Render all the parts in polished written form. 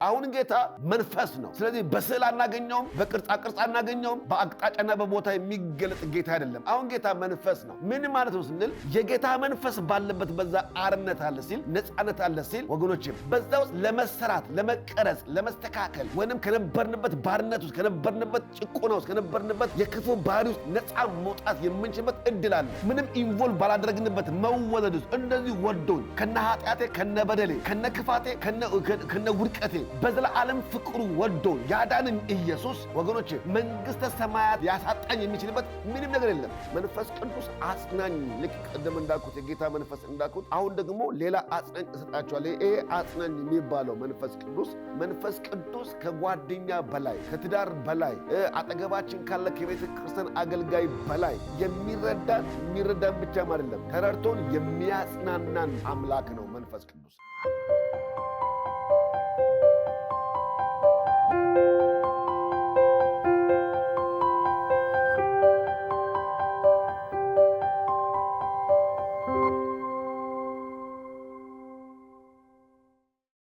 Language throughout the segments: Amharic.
አሁን ጌታ መንፈስ ነው። ስለዚህ በስዕል አናገኘውም፣ በቅርጻ ቅርጽ አናገኘውም፣ በአቅጣጫና በቦታ የሚገለጥ ጌታ አይደለም። አሁን ጌታ መንፈስ ነው። ምን ማለት ነው ስንል የጌታ መንፈስ ባለበት በዛ አርነት አለ ሲል፣ ነፃነት አለ ሲል ወገኖቼ በዛ ውስጥ ለመሰራት፣ ለመቀረጽ፣ ለመስተካከል ወይንም ከነበርንበት ባርነት ውስጥ ከነበርንበት ጭቆና ውስጥ ከነበርንበት የክፉ ባህሪ ውስጥ ነፃ መውጣት የምንችልበት እድል አለ። ምንም ኢንቮልቭ ባላደረግንበት መወለድ ውስጥ እንደዚህ ወዶኝ ከነ ኃጢአቴ ከነ በደሌ ከነ ክፋቴ ከነ ውድቀቴ በዘላለም ፍቅሩ ወዶ ያዳንን ኢየሱስ ወገኖቼ መንግሥተ ሰማያት ያሳጣኝ የሚችልበት ምንም ነገር የለም። መንፈስ ቅዱስ አጽናኝ፣ ልክ ቀደም እንዳልኩት የጌታ መንፈስ እንዳልኩት አሁን ደግሞ ሌላ አጽናኝ እሰጣቸዋለሁ። ይሄ አጽናኝ የሚባለው መንፈስ ቅዱስ ከጓደኛ በላይ ከትዳር በላይ አጠገባችን ካለ ከቤተ ክርስቲያን አገልጋይ በላይ የሚረዳን ብቻም አይደለም ተረድቶን የሚያጽናናን አምላክ ነው መንፈስ ቅዱስ።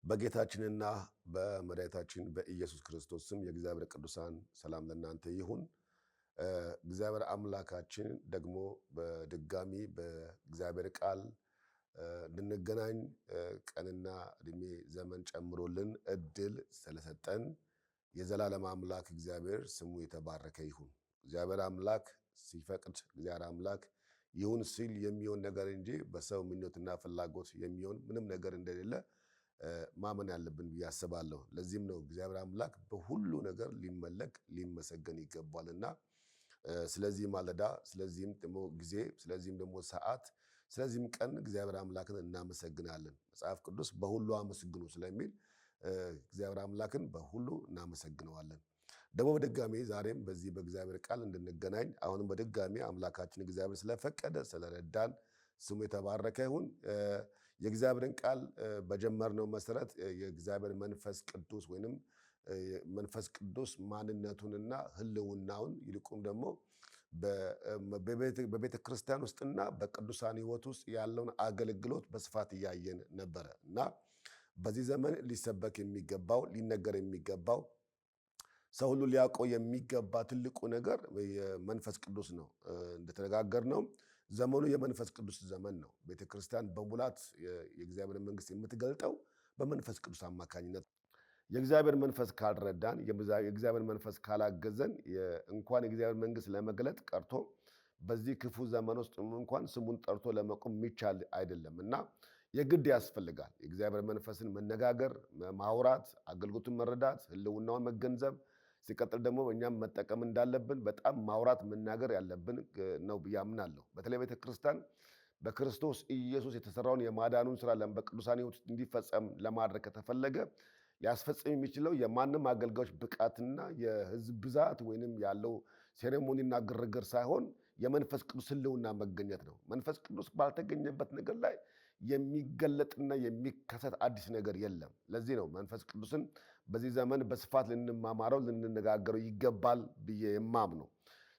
በጌታችንና በመድኃኒታችን በኢየሱስ ክርስቶስ ስም የእግዚአብሔር ቅዱሳን ሰላም ለእናንተ ይሁን። እግዚአብሔር አምላካችን ደግሞ በድጋሚ በእግዚአብሔር ቃል እንድንገናኝ ቀንና እድሜ ዘመን ጨምሮልን እድል ስለሰጠን የዘላለም አምላክ እግዚአብሔር ስሙ የተባረከ ይሁን። እግዚአብሔር አምላክ ሲፈቅድ እግዚአብሔር አምላክ ይሁን ሲል የሚሆን ነገር እንጂ በሰው ምኞትና ፍላጎት የሚሆን ምንም ነገር እንደሌለ ማመን ያለብን ብዬ አስባለሁ። ለዚህም ነው እግዚአብሔር አምላክ በሁሉ ነገር ሊመለክ ሊመሰገን ይገባልና ስለዚህ ማለዳ፣ ስለዚህም ደግሞ ጊዜ፣ ስለዚህም ደግሞ ሰዓት፣ ስለዚህም ቀን እግዚአብሔር አምላክን እናመሰግናለን። መጽሐፍ ቅዱስ በሁሉ አመስግኑ ስለሚል እግዚአብሔር አምላክን በሁሉ እናመሰግነዋለን። ደግሞ በድጋሚ ዛሬም በዚህ በእግዚአብሔር ቃል እንድንገናኝ አሁንም በድጋሚ አምላካችን እግዚአብሔር ስለፈቀደ ስለረዳን ስሙ የተባረከ ይሁን። የእግዚአብሔርን ቃል በጀመርነው መሰረት የእግዚአብሔር መንፈስ ቅዱስ ወይንም መንፈስ ቅዱስ ማንነቱንና ሕልውናውን ይልቁም ደግሞ በቤተ ክርስቲያን ውስጥና በቅዱሳን ሕይወት ውስጥ ያለውን አገልግሎት በስፋት እያየን ነበረ እና በዚህ ዘመን ሊሰበክ የሚገባው ሊነገር የሚገባው ሰው ሁሉ ሊያውቀው የሚገባ ትልቁ ነገር የመንፈስ ቅዱስ ነው። እንደተነጋገርነው ዘመኑ የመንፈስ ቅዱስ ዘመን ነው። ቤተ ክርስቲያን በሙላት የእግዚአብሔር መንግስት የምትገልጠው በመንፈስ ቅዱስ አማካኝነት። የእግዚአብሔር መንፈስ ካልረዳን፣ የእግዚአብሔር መንፈስ ካላገዘን እንኳን የእግዚአብሔር መንግስት ለመግለጥ ቀርቶ በዚህ ክፉ ዘመን ውስጥ እንኳን ስሙን ጠርቶ ለመቆም የሚቻል አይደለም እና የግድ ያስፈልጋል የእግዚአብሔር መንፈስን መነጋገር፣ ማውራት፣ አገልግሎቱን መረዳት፣ ህልውናውን መገንዘብ፣ ሲቀጥል ደግሞ እኛም መጠቀም እንዳለብን በጣም ማውራት መናገር ያለብን ነው ብዬ አምናለሁ። በተለይ ቤተ ክርስቲያን በክርስቶስ ኢየሱስ የተሰራውን የማዳኑን ስራ በቅዱሳን ሕይወት እንዲፈጸም ለማድረግ ከተፈለገ ሊያስፈጽም የሚችለው የማንም አገልጋዮች ብቃትና የህዝብ ብዛት ወይንም ያለው ሴሬሞኒና ግርግር ሳይሆን የመንፈስ ቅዱስ ሕልውና መገኘት ነው። መንፈስ ቅዱስ ባልተገኘበት ነገር ላይ የሚገለጥና የሚከሰት አዲስ ነገር የለም። ለዚህ ነው መንፈስ ቅዱስን በዚህ ዘመን በስፋት ልንማማረው ልንነጋገረው ይገባል ብዬ የማምነው።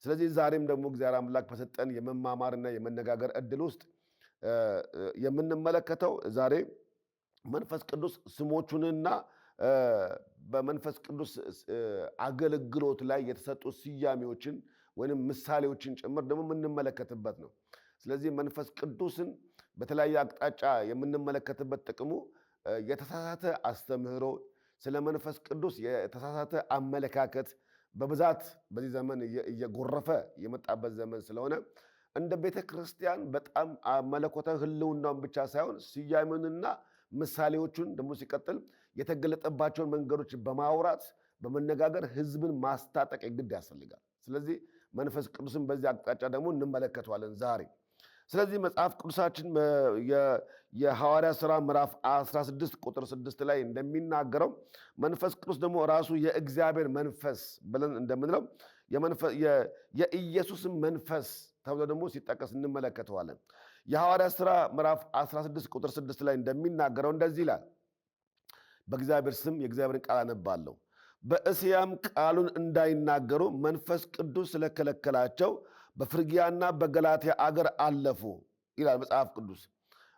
ስለዚህ ዛሬም ደግሞ እግዚአብሔር አምላክ በሰጠን የመማማርና የመነጋገር እድል ውስጥ የምንመለከተው ዛሬ መንፈስ ቅዱስ ስሞቹንና በመንፈስ ቅዱስ አገልግሎት ላይ የተሰጡ ስያሜዎችን ወይም ምሳሌዎችን ጭምር ደግሞ የምንመለከትበት ነው። ስለዚህ መንፈስ ቅዱስን በተለያየ አቅጣጫ የምንመለከትበት ጥቅሙ የተሳሳተ አስተምህሮ፣ ስለ መንፈስ ቅዱስ የተሳሳተ አመለካከት በብዛት በዚህ ዘመን እየጎረፈ የመጣበት ዘመን ስለሆነ እንደ ቤተ ክርስቲያን በጣም መለኮታዊ ሕልውናውን ብቻ ሳይሆን ስያሜውንና ምሳሌዎቹን ደግሞ ሲቀጥል የተገለጠባቸውን መንገዶች በማውራት በመነጋገር ሕዝብን ማስታጠቅ ግድ ያስፈልጋል። ስለዚህ መንፈስ ቅዱስን በዚህ አቅጣጫ ደግሞ እንመለከተዋለን ዛሬ። ስለዚህ መጽሐፍ ቅዱሳችን የሐዋርያ ሥራ ምዕራፍ 16 ቁጥር 6 ላይ እንደሚናገረው መንፈስ ቅዱስ ደግሞ ራሱ የእግዚአብሔር መንፈስ ብለን እንደምንለው የኢየሱስም መንፈስ ተብሎ ደግሞ ሲጠቀስ እንመለከተዋለን። የሐዋርያ ሥራ ምዕራፍ 16 ቁጥር 6 ላይ እንደሚናገረው እንደዚህ ይላል። በእግዚአብሔር ስም የእግዚአብሔርን ቃል አነባለሁ። በእስያም ቃሉን እንዳይናገሩ መንፈስ ቅዱስ ስለከለከላቸው በፍርግያና በገላትያ አገር አለፉ ይላል መጽሐፍ ቅዱስ።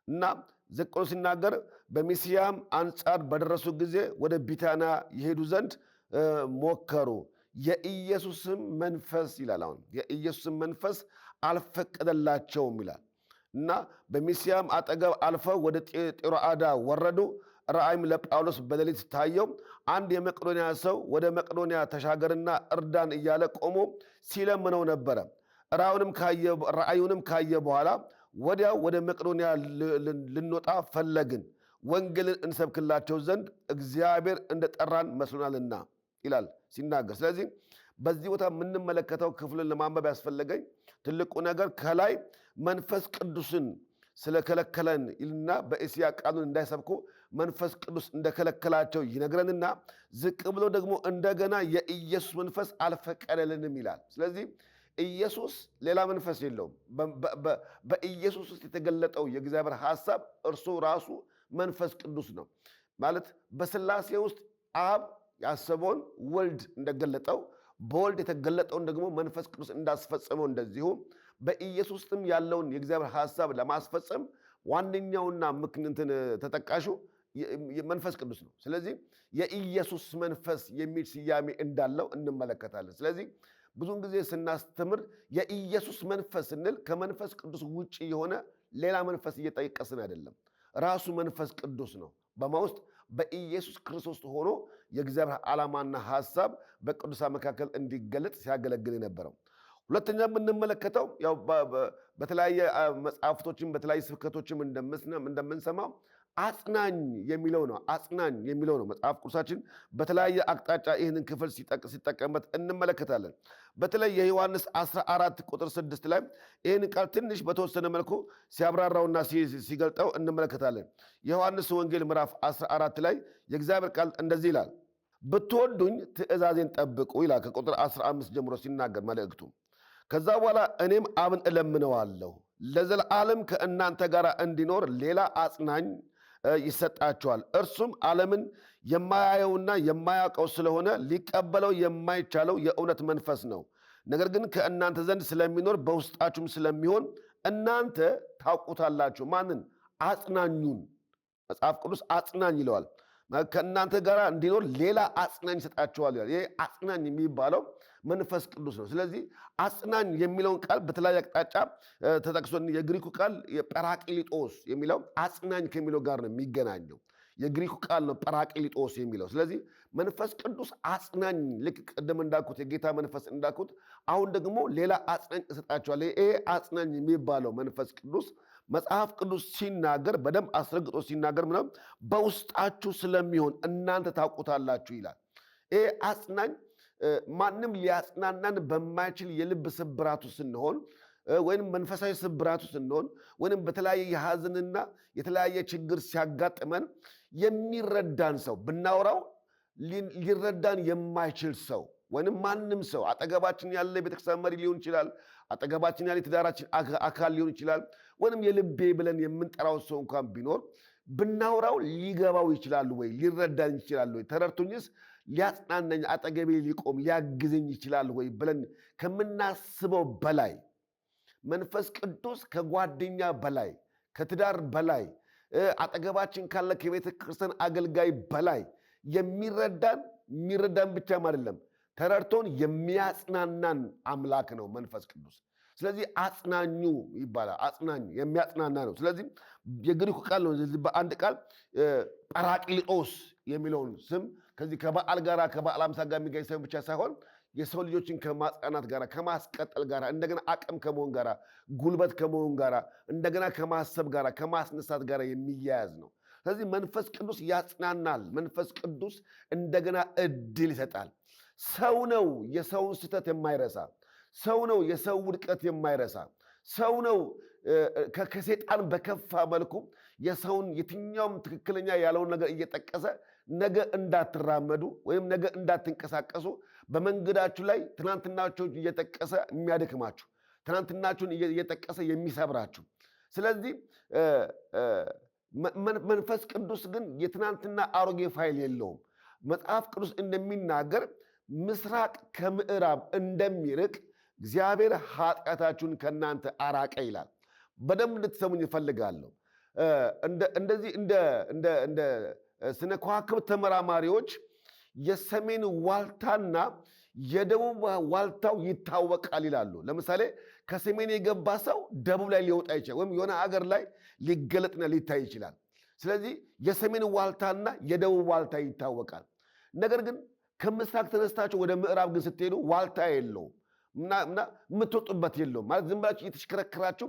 እና ዝቅ ብሎ ሲናገር በሚስያም አንጻር በደረሱ ጊዜ ወደ ቢታንያ ይሄዱ ዘንድ ሞከሩ። የኢየሱስም መንፈስ ይላል። አሁን የኢየሱስም መንፈስ አልፈቀደላቸውም ይላል እና በሚስያም አጠገብ አልፈው ወደ ጢሮአዳ ወረዱ። ራእይም ለጳውሎስ በሌሊት ታየው። አንድ የመቄዶንያ ሰው ወደ መቄዶንያ ተሻገርና እርዳን እያለ ቆሞ ሲለምነው ነበረ። ራእዩንም ካየ በኋላ ወዲያው ወደ መቄዶንያ ልንወጣ ፈለግን፣ ወንጌልን እንሰብክላቸው ዘንድ እግዚአብሔር እንደጠራን መስሎናልና ይላል ሲናገር። ስለዚህ በዚህ ቦታ የምንመለከተው ክፍልን ለማንበብ ያስፈለገኝ ትልቁ ነገር ከላይ መንፈስ ቅዱስን ስለከለከለን ይልና በእስያ ቃሉን እንዳይሰብኩ መንፈስ ቅዱስ እንደከለከላቸው ይነግረንና ዝቅ ብሎ ደግሞ እንደገና የኢየሱስ መንፈስ አልፈቀደልንም ይላል። ስለዚህ ኢየሱስ ሌላ መንፈስ የለውም። በኢየሱስ ውስጥ የተገለጠው የእግዚአብሔር ሐሳብ እርሱ ራሱ መንፈስ ቅዱስ ነው። ማለት በሥላሴ ውስጥ አብ ያሰበውን ወልድ እንደገለጠው በወልድ የተገለጠውን ደግሞ መንፈስ ቅዱስ እንዳስፈጸመው እንደዚሁ በኢየሱስ ውስጥም ያለውን የእግዚአብሔር ሐሳብ ለማስፈጸም ዋነኛውና ምክንያትን ተጠቃሹ መንፈስ ቅዱስ ነው። ስለዚህ የኢየሱስ መንፈስ የሚል ስያሜ እንዳለው እንመለከታለን። ስለዚህ ብዙውን ጊዜ ስናስተምር የኢየሱስ መንፈስ ስንል ከመንፈስ ቅዱስ ውጭ የሆነ ሌላ መንፈስ እየጠቀስን አይደለም። ራሱ መንፈስ ቅዱስ ነው በማውስጥ በኢየሱስ ክርስቶስ ሆኖ የእግዚአብሔር ዓላማና ሐሳብ በቅዱሳን መካከል እንዲገለጥ ሲያገለግል የነበረው። ሁለተኛ የምንመለከተው ያው በተለያየ መጽሐፍቶችም በተለያየ ስብከቶችም እንደምንሰማው አጽናኝ የሚለው ነው። አጽናኝ የሚለው ነው። መጽሐፍ ቅዱሳችን በተለያየ አቅጣጫ ይህንን ክፍል ሲጠቀምበት እንመለከታለን። በተለይ የዮሐንስ 14 ቁጥር 6 ላይ ይህንን ቃል ትንሽ በተወሰነ መልኩ ሲያብራራውና ሲገልጠው እንመለከታለን። የዮሐንስ ወንጌል ምዕራፍ 14 ላይ የእግዚአብሔር ቃል እንደዚህ ይላል፣ ብትወዱኝ ትእዛዜን ጠብቁ ይላል። ከቁጥር 15 ጀምሮ ሲናገር መልእክቱ ከዛ በኋላ እኔም አብን እለምነዋለሁ ለዘላለም ከእናንተ ጋር እንዲኖር ሌላ አጽናኝ ይሰጣቸዋል። እርሱም ዓለምን የማያየውና የማያውቀው ስለሆነ ሊቀበለው የማይቻለው የእውነት መንፈስ ነው። ነገር ግን ከእናንተ ዘንድ ስለሚኖር በውስጣችሁም ስለሚሆን እናንተ ታውቁታላችሁ። ማንን? አጽናኙን። መጽሐፍ ቅዱስ አጽናኝ ይለዋል። ከእናንተ ጋር እንዲኖር ሌላ አጽናኝ ይሰጣችኋል ይላል። ይሄ አጽናኝ የሚባለው መንፈስ ቅዱስ ነው። ስለዚህ አጽናኝ የሚለውን ቃል በተለያየ አቅጣጫ ተጠቅሶ የግሪኩ ቃል ጰራቅሊጦስ የሚለው አጽናኝ ከሚለው ጋር ነው የሚገናኘው። የግሪኩ ቃል ነው ጰራቅሊጦስ የሚለው። ስለዚህ መንፈስ ቅዱስ አጽናኝ፣ ልክ ቅድም እንዳልኩት የጌታ መንፈስ እንዳልኩት አሁን ደግሞ ሌላ አጽናኝ እሰጣችኋል። ይሄ አጽናኝ የሚባለው መንፈስ ቅዱስ መጽሐፍ ቅዱስ ሲናገር በደንብ አስረግጦ ሲናገር ምናምን በውስጣችሁ ስለሚሆን እናንተ ታውቁታላችሁ ይላል። ይሄ አጽናኝ ማንም ሊያጽናናን በማይችል የልብ ስብራቱ ስንሆን ወይም መንፈሳዊ ስብራቱ ስንሆን ወይም በተለያየ የሐዘንና የተለያየ ችግር ሲያጋጥመን የሚረዳን ሰው ብናወራው ሊረዳን የማይችል ሰው ወይም ማንም ሰው አጠገባችን ያለ የቤተክርስቲያን መሪ ሊሆን ይችላል፣ አጠገባችን ያለ የትዳራችን አካል ሊሆን ይችላል፣ ወይም የልቤ ብለን የምንጠራው ሰው እንኳን ቢኖር ብናወራው ሊገባው ይችላል ወይ? ሊረዳን ይችላል ወይ? ተረድቶኝስ ሊያጽናናኝ አጠገቤ ሊቆም ሊያግዘኝ ይችላል ወይ ብለን ከምናስበው በላይ መንፈስ ቅዱስ ከጓደኛ በላይ ከትዳር በላይ አጠገባችን ካለ ከቤተ ክርስቲያን አገልጋይ በላይ የሚረዳን ብቻም አይደለም ተረድቶን የሚያጽናናን አምላክ ነው መንፈስ ቅዱስ። ስለዚህ አጽናኙ ይባላል። አጽናኝ የሚያጽናና ነው። ስለዚህ የግሪኩ ቃል ነው። በአንድ ቃል ጰራቅሊጦስ የሚለውን ስም ከዚህ ከበዓል ጋር ከበዓል አምሳ ጋር የሚገኝ ሰው ብቻ ሳይሆን የሰው ልጆችን ከማጽናናት ጋር ከማስቀጠል ጋር እንደገና አቅም ከመሆን ጋር ጉልበት ከመሆን ጋር እንደገና ከማሰብ ጋር ከማስነሳት ጋር የሚያያዝ ነው። ስለዚህ መንፈስ ቅዱስ ያጽናናል። መንፈስ ቅዱስ እንደገና እድል ይሰጣል። ሰው ነው የሰውን ስህተት የማይረሳ ሰው ነው የሰው ውድቀት የማይረሳ ሰው ነው ከሰይጣን በከፋ መልኩ የሰውን የትኛውም ትክክለኛ ያለውን ነገር እየጠቀሰ ነገ እንዳትራመዱ ወይም ነገ እንዳትንቀሳቀሱ በመንገዳችሁ ላይ ትናንትናችሁን እየጠቀሰ የሚያደክማችሁ ትናንትናችሁን እየጠቀሰ የሚሰብራችሁ። ስለዚህ መንፈስ ቅዱስ ግን የትናንትና አሮጌ ፋይል የለውም። መጽሐፍ ቅዱስ እንደሚናገር ምስራቅ ከምዕራብ እንደሚርቅ እግዚአብሔር ኃጢአታችሁን ከእናንተ አራቀ ይላል። በደንብ እንድትሰሙኝ እፈልጋለሁ። እንደዚህ እንደ ስነ ከዋክብት ተመራማሪዎች የሰሜን ዋልታና የደቡብ ዋልታው ይታወቃል ይላሉ። ለምሳሌ ከሰሜን የገባ ሰው ደቡብ ላይ ሊወጣ ይችላል፣ ወይም የሆነ አገር ላይ ሊገለጥና ሊታይ ይችላል። ስለዚህ የሰሜን ዋልታና የደቡብ ዋልታ ይታወቃል። ነገር ግን ከምስራቅ ተነስታችሁ ወደ ምዕራብ ግን ስትሄዱ ዋልታ የለውም እና የምትወጡበት የለውም። ማለት ዝም ብላችሁ እየተሽከረከራችሁ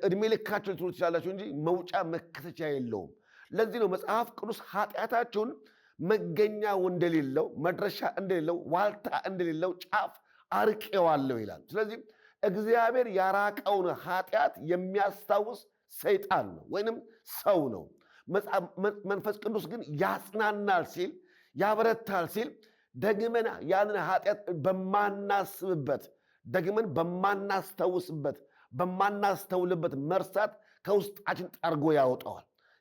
እድሜ ልካችሁ ልትኖሩ ትችላላችሁ እንጂ መውጫ መከሰቻ የለውም። ለዚህ ነው መጽሐፍ ቅዱስ ኃጢአታችሁን መገኛው እንደሌለው፣ መድረሻ እንደሌለው፣ ዋልታ እንደሌለው ጫፍ አርቄዋለሁ ይላል። ስለዚህ እግዚአብሔር ያራቀውን ኃጢአት የሚያስታውስ ሰይጣን ነው ወይንም ሰው ነው። መንፈስ ቅዱስ ግን ያጽናናል ሲል፣ ያበረታል ሲል ደግመን ያንን ኃጢአት በማናስብበት፣ ደግመን በማናስታውስበት፣ በማናስተውልበት መርሳት ከውስጣችን ጠርጎ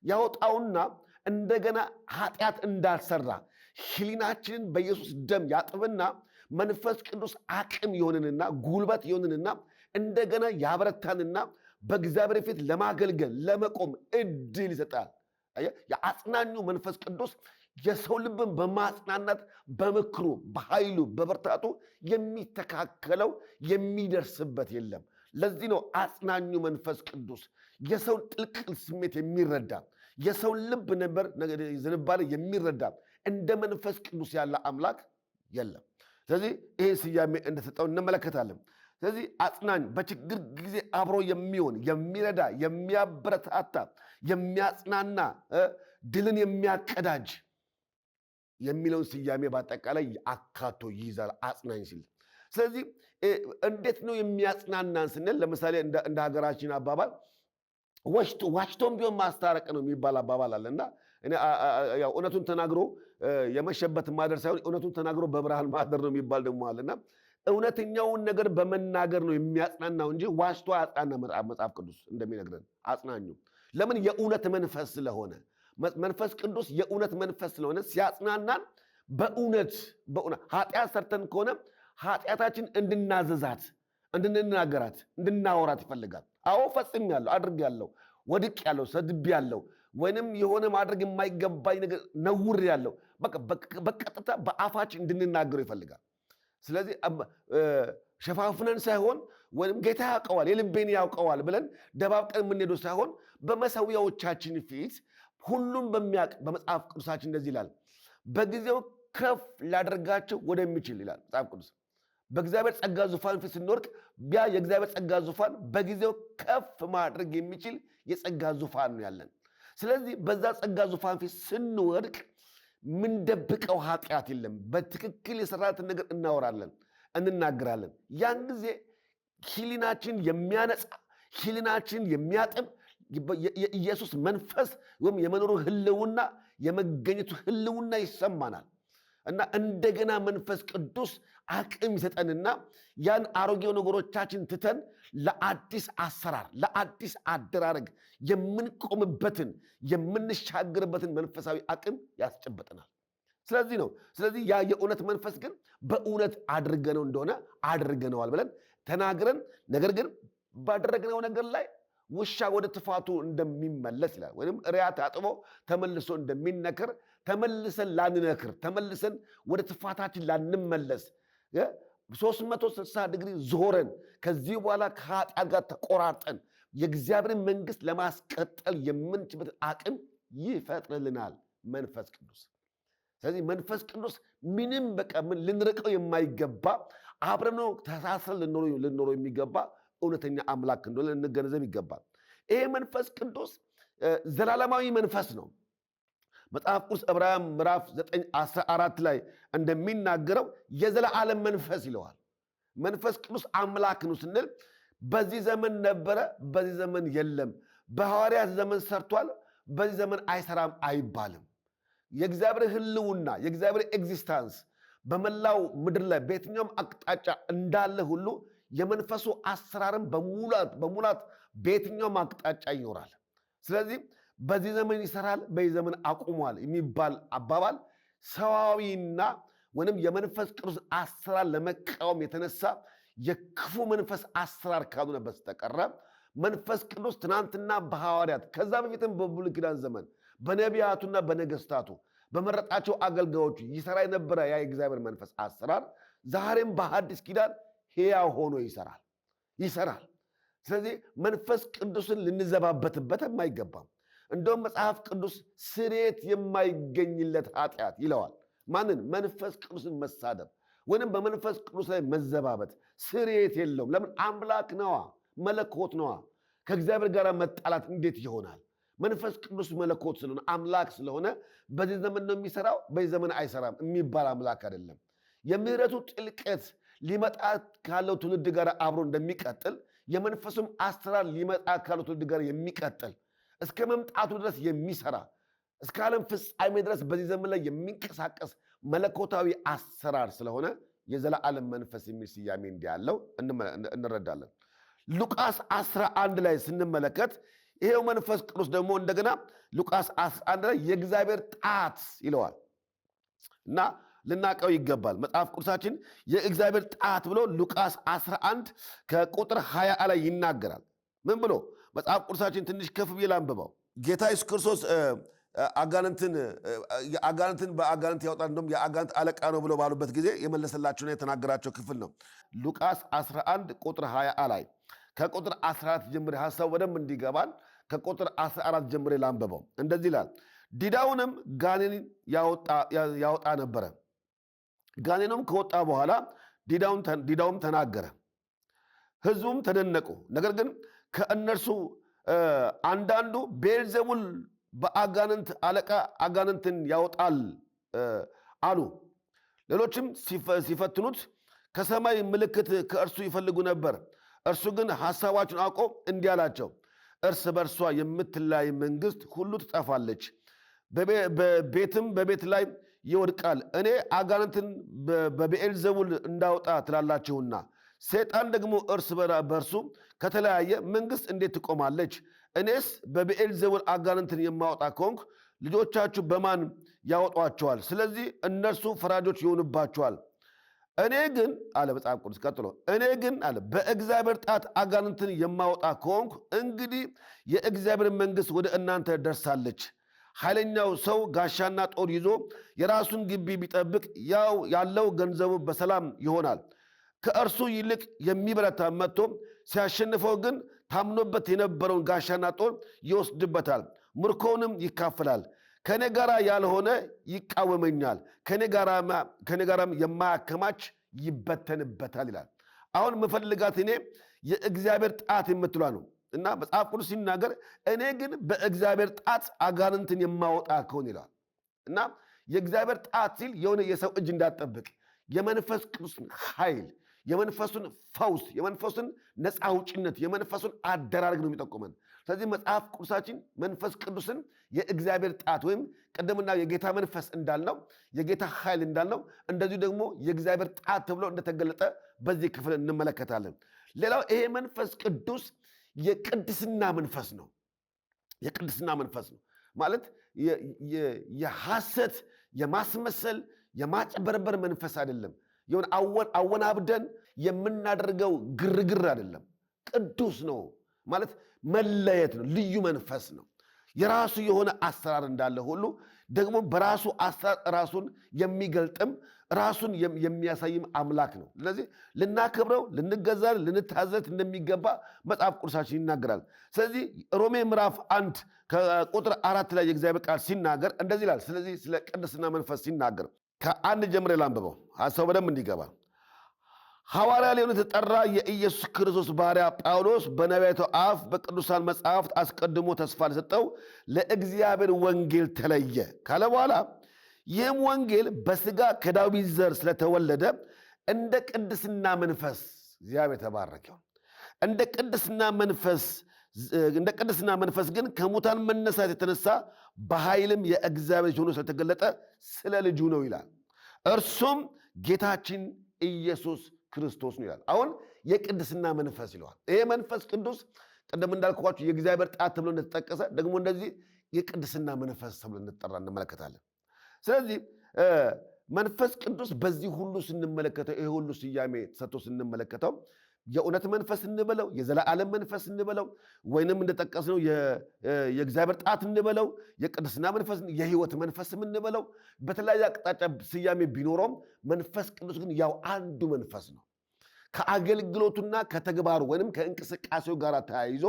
ያወጣውና እንደገና ኃጢአት እንዳልሰራ ሕሊናችንን በኢየሱስ ደም ያጥብና መንፈስ ቅዱስ አቅም ይሆንንና ጉልበት ይሆንንና እንደገና ያበረታንና በእግዚአብሔር ፊት ለማገልገል ለመቆም እድል ይሰጣል። የአጽናኙ መንፈስ ቅዱስ የሰው ልብን በማጽናናት በምክሩ፣ በኃይሉ፣ በብርታቱ የሚተካከለው የሚደርስበት የለም። ለዚህ ነው አጽናኙ መንፈስ ቅዱስ የሰውን ጥልቅ ስሜት የሚረዳ፣ የሰውን ልብ ዝንባሌ የሚረዳ እንደ መንፈስ ቅዱስ ያለ አምላክ የለም። ስለዚህ ይህ ስያሜ እንደሰጠው እንመለከታለን። ስለዚህ አጽናኝ፣ በችግር ጊዜ አብሮ የሚሆን የሚረዳ፣ የሚያበረታታ፣ የሚያጽናና፣ ድልን የሚያቀዳጅ የሚለውን ስያሜ በአጠቃላይ አካቶ ይይዛል አጽናኝ ሲል። ስለዚህ እንዴት ነው የሚያጽናናን ስንል ለምሳሌ እንደ ሀገራችን አባባል ዋሽቶም ቢሆን ማስታረቅ ነው የሚባል አባባል አለ እና እውነቱን ተናግሮ የመሸበት ማደር ሳይሆን እውነቱን ተናግሮ በብርሃን ማደር ነው የሚባል ደግሞ አለና እውነተኛውን ነገር በመናገር ነው የሚያጽናናው እንጂ ዋሽቶ አያጽናና። መጽሐፍ ቅዱስ እንደሚነግረን አጽናኙ ለምን? የእውነት መንፈስ ስለሆነ። መንፈስ ቅዱስ የእውነት መንፈስ ስለሆነ ሲያጽናናን በእውነት ኃጢአት ሰርተን ከሆነ ኃጢአታችን እንድናዘዛት፣ እንድንናገራት፣ እንድናወራት ይፈልጋል። አዎ ፈጽሜያለሁ፣ አድርጌያለሁ፣ ወድቄያለሁ፣ ሰድቤያለሁ ወይንም የሆነ ማድረግ የማይገባኝ ነገር ነውሬያለሁ፣ በቀጥታ በአፋችን እንድንናገረው ይፈልጋል። ስለዚህ ሸፋፍነን ሳይሆን ወይም ጌታ ያውቀዋል፣ የልቤን ያውቀዋል ብለን ደባብቀን የምንሄደው ሳይሆን በመሠዊያዎቻችን ፊት ሁሉም በሚያውቅ በመጽሐፍ ቅዱሳችን እንደዚህ ይላል፣ በጊዜው ከፍ ላደርጋቸው ወደሚችል ይላል መጽሐፍ ቅዱስ። በእግዚአብሔር ጸጋ ዙፋን ፊት ስንወድቅ ያ የእግዚአብሔር ጸጋ ዙፋን በጊዜው ከፍ ማድረግ የሚችል የጸጋ ዙፋን ነው ያለን። ስለዚህ በዛ ጸጋ ዙፋን ፊት ስንወድቅ ምንደብቀው ኃጢአት የለም። በትክክል የሰራትን ነገር እናወራለን፣ እንናገራለን። ያን ጊዜ ሕሊናችን የሚያነጻ፣ ሕሊናችን የሚያጥብ የኢየሱስ መንፈስ ወይም የመኖሩ ህልውና፣ የመገኘቱ ህልውና ይሰማናል እና እንደገና መንፈስ ቅዱስ አቅም ይሰጠንና ያን አሮጌው ነገሮቻችን ትተን ለአዲስ አሰራር፣ ለአዲስ አደራረግ የምንቆምበትን የምንሻገርበትን መንፈሳዊ አቅም ያስጨበጠናል። ስለዚህ ያ የእውነት መንፈስ ግን በእውነት አድርገነው እንደሆነ አድርገነዋል ብለን ተናግረን፣ ነገር ግን ባደረግነው ነገር ላይ ውሻ ወደ ትፋቱ እንደሚመለስ ይላል። ወይም ሪያ ታጥቦ ተመልሶ እንደሚነክር ተመልሰን ላንነክር፣ ተመልሰን ወደ ትፋታችን ላንመለስ 360 ዲግሪ ዞረን ከዚህ በኋላ ከኃጢአት ጋር ተቆራርጠን የእግዚአብሔርን መንግሥት ለማስቀጠል የምንችልበትን አቅም ይፈጥርልናል መንፈስ ቅዱስ። ስለዚህ መንፈስ ቅዱስ ምንም ልንርቀው የማይገባ አብረነው ተሳስረን ልንኖረው የሚገባ እውነተኛ አምላክ እንደሆነ ልንገነዘብ ይገባል። ይሄ መንፈስ ቅዱስ ዘላለማዊ መንፈስ ነው። መጽሐፍ ቅዱስ ዕብራውያን ምዕራፍ 9:14 ላይ እንደሚናገረው የዘላለም መንፈስ ይለዋል። መንፈስ ቅዱስ አምላክ ነው ስንል በዚህ ዘመን ነበረ፣ በዚህ ዘመን የለም፣ በሐዋርያት ዘመን ሰርቷል፣ በዚህ ዘመን አይሰራም አይባልም። የእግዚአብሔር ህልውና፣ የእግዚአብሔር ኤግዚስታንስ በመላው ምድር ላይ በየትኛውም አቅጣጫ እንዳለ ሁሉ የመንፈሱ አሰራርም በሙላት በየትኛውም አቅጣጫ ይኖራል። ስለዚህ በዚህ ዘመን ይሰራል፣ በዚህ ዘመን አቁሟል የሚባል አባባል ሰዋዊና ወይም የመንፈስ ቅዱስ አሰራር ለመቃወም የተነሳ የክፉ መንፈስ አሰራር ካልሆነ በስተቀረ መንፈስ ቅዱስ ትናንትና በሐዋርያት ከዛ በፊትም በብሉይ ኪዳን ዘመን በነቢያቱና በነገስታቱ በመረጣቸው አገልጋዮቹ ይሰራ የነበረ ያ የእግዚአብሔር መንፈስ አሰራር ዛሬም በሐዲስ ኪዳን ሕያው ሆኖ ይሰራል። ስለዚህ መንፈስ ቅዱስን ልንዘባበትበት የማይገባም። እንደውም መጽሐፍ ቅዱስ ስርየት የማይገኝለት ኃጢአት ይለዋል። ማንን? መንፈስ ቅዱስን መሳደብ ወይንም በመንፈስ ቅዱስ ላይ መዘባበት ስርየት የለውም። ለምን? አምላክ ነዋ፣ መለኮት ነዋ። ከእግዚአብሔር ጋር መጣላት እንዴት ይሆናል? መንፈስ ቅዱስ መለኮት ስለሆነ አምላክ ስለሆነ በዚህ ዘመን ነው የሚሰራው፣ በዚህ ዘመን አይሰራም የሚባል አምላክ አይደለም። የምህረቱ ጥልቀት ሊመጣ ካለው ትውልድ ጋር አብሮ እንደሚቀጥል የመንፈሱም አሰራር ሊመጣ ካለው ትውልድ ጋር የሚቀጥል እስከ መምጣቱ ድረስ የሚሰራ እስከ ዓለም ፍጻሜ ድረስ በዚህ ዘመን ላይ የሚንቀሳቀስ መለኮታዊ አሰራር ስለሆነ የዘላለም መንፈስ የሚል ስያሜ እንዲያለው እንረዳለን። ሉቃስ 11 ላይ ስንመለከት ይሄው መንፈስ ቅዱስ ደግሞ እንደገና ሉቃስ 11 ላይ የእግዚአብሔር ጣት ይለዋል እና ልናቀው ይገባል። መጽሐፍ ቅዱሳችን የእግዚአብሔር ጣት ብሎ ሉቃስ 11 ከቁጥር 20 ላይ ይናገራል። ምን ብሎ? መጽሐፍ ቅዱሳችን ትንሽ ከፍ ብዬ ላንብበው። ጌታ ኢየሱስ ክርስቶስ አጋንንትን በአጋንንት ያወጣል እንደውም የአጋንንት አለቃ ነው ብሎ ባሉበት ጊዜ የመለሰላቸውና የተናገራቸው ክፍል ነው። ሉቃስ 11 ቁጥር 20 ላይ ከቁጥር 14 ጀምሬ ሐሳቡ በደንብ እንዲገባን ከቁጥር 14 ጀምሬ ላንብበው። እንደዚህ ይላል። ዲዳውንም ጋኔን ያወጣ ነበረ። ጋኔኑም ከወጣ በኋላ ዲዳውም ተናገረ፣ ሕዝቡም ተደነቁ። ነገር ግን ከእነርሱ አንዳንዱ ቤልዜቡል በአጋንንት አለቃ አጋንንትን ያወጣል አሉ። ሌሎችም ሲፈትኑት ከሰማይ ምልክት ከእርሱ ይፈልጉ ነበር። እርሱ ግን ሐሳባቸውን አውቆ እንዲህ አላቸው፣ እርስ በርሷ የምትለያይ መንግሥት ሁሉ ትጠፋለች፣ በቤትም በቤት ላይ ይወድቃል። እኔ አጋንንትን በብዔልዜቡል እንዳወጣ ትላላችሁና፣ ሰይጣን ደግሞ እርስ በርሱ ከተለያየ መንግሥት እንዴት ትቆማለች? እኔስ በብዔልዜቡል አጋንንትን የማወጣ ከሆንኩ ልጆቻችሁ በማን ያወጧቸዋል? ስለዚህ እነርሱ ፈራጆች ይሆኑባቸዋል። እኔ ግን አለ መጽሐፍ ቅዱስ ቀጥሎ፣ እኔ ግን አለ በእግዚአብሔር ጣት አጋንንትን የማወጣ ከሆንኩ እንግዲህ የእግዚአብሔር መንግሥት ወደ እናንተ ደርሳለች። ኃይለኛው ሰው ጋሻና ጦር ይዞ የራሱን ግቢ ቢጠብቅ ያለው ገንዘቡ በሰላም ይሆናል። ከእርሱ ይልቅ የሚበረታ መጥቶ ሲያሸንፈው ግን ታምኖበት የነበረውን ጋሻና ጦር ይወስድበታል፣ ምርኮውንም ይካፈላል። ከኔ ጋር ያልሆነ ይቃወመኛል፣ ከኔ ጋራም የማያከማች ይበተንበታል ይላል። አሁን የምፈልጋት እኔ የእግዚአብሔር ጣት የምትሏ ነው እና መጽሐፍ ቅዱስ ሲናገር እኔ ግን በእግዚአብሔር ጣት አጋንንትን የማወጣ ከሆን ይላል እና የእግዚአብሔር ጣት ሲል የሆነ የሰው እጅ እንዳትጠብቅ የመንፈስ ቅዱስን ኃይል፣ የመንፈሱን ፈውስ፣ የመንፈሱን ነፃ አውጭነት፣ የመንፈሱን አደራረግ ነው የሚጠቁመን። ስለዚህ መጽሐፍ ቅዱሳችን መንፈስ ቅዱስን የእግዚአብሔር ጣት ወይም ቅድምና የጌታ መንፈስ እንዳልነው የጌታ ኃይል እንዳልነው እንደዚሁ ደግሞ የእግዚአብሔር ጣት ተብሎ እንደተገለጠ በዚህ ክፍል እንመለከታለን። ሌላው ይሄ መንፈስ ቅዱስ የቅድስና መንፈስ ነው። የቅድስና መንፈስ ነው ማለት የሐሰት፣ የማስመሰል፣ የማጭበርበር መንፈስ አይደለም። የሆነ አወናብደን የምናደርገው ግርግር አይደለም። ቅዱስ ነው ማለት መለየት ነው። ልዩ መንፈስ ነው። የራሱ የሆነ አሰራር እንዳለ ሁሉ ደግሞ በራሱ አሰራር ራሱን የሚገልጥም ራሱን የሚያሳይም አምላክ ነው። ስለዚህ ልናከብረው፣ ልንገዛ፣ ልንታዘዝ እንደሚገባ መጽሐፍ ቅዱሳችን ይናገራል። ስለዚህ ሮሜ ምዕራፍ 1 ከቁጥር 4 ላይ የእግዚአብሔር ቃል ሲናገር እንደዚህ ይላል። ስለዚህ ስለ ቅድስና መንፈስ ሲናገር ከአንድ ጀምሬ ላንብበው ሐሳቡ በደንብ እንዲገባ። ሐዋርያ ሊሆን የተጠራ የኢየሱስ ክርስቶስ ባሪያ ጳውሎስ በነቢያቱ አፍ በቅዱሳን መጽሐፍት አስቀድሞ ተስፋ ለሰጠው ለእግዚአብሔር ወንጌል ተለየ ካለ በኋላ ይህም ወንጌል በሥጋ ከዳዊት ዘር ስለተወለደ እንደ ቅድስና መንፈስ እግዚአብሔር ተባረከው እንደ ቅድስና መንፈስ ግን ከሙታን መነሳት የተነሳ በኃይልም የእግዚአብሔር ሆኖ ስለተገለጠ ስለ ልጁ ነው ይላል። እርሱም ጌታችን ኢየሱስ ክርስቶስ ነው ይላል። አሁን የቅድስና መንፈስ ይለዋል። ይሄ መንፈስ ቅዱስ ቅድም እንዳልኳችሁ የእግዚአብሔር ጣት ተብሎ እንደተጠቀሰ ደግሞ እንደዚህ የቅድስና መንፈስ ተብሎ እንደተጠራ እንመለከታለን። ስለዚህ መንፈስ ቅዱስ በዚህ ሁሉ ስንመለከተው ይሄ ሁሉ ስያሜ ተሰጥቶ ስንመለከተው የእውነት መንፈስ እንበለው፣ የዘላለም መንፈስ እንበለው፣ ወይንም እንደጠቀስነው የእግዚአብሔር ጣት እንበለው፣ የቅድስና መንፈስ፣ የህይወት መንፈስም እንበለው፣ በተለያየ አቅጣጫ ስያሜ ቢኖረውም መንፈስ ቅዱስ ግን ያው አንዱ መንፈስ ነው። ከአገልግሎቱና ከተግባሩ ወይንም ከእንቅስቃሴው ጋር ተያይዞ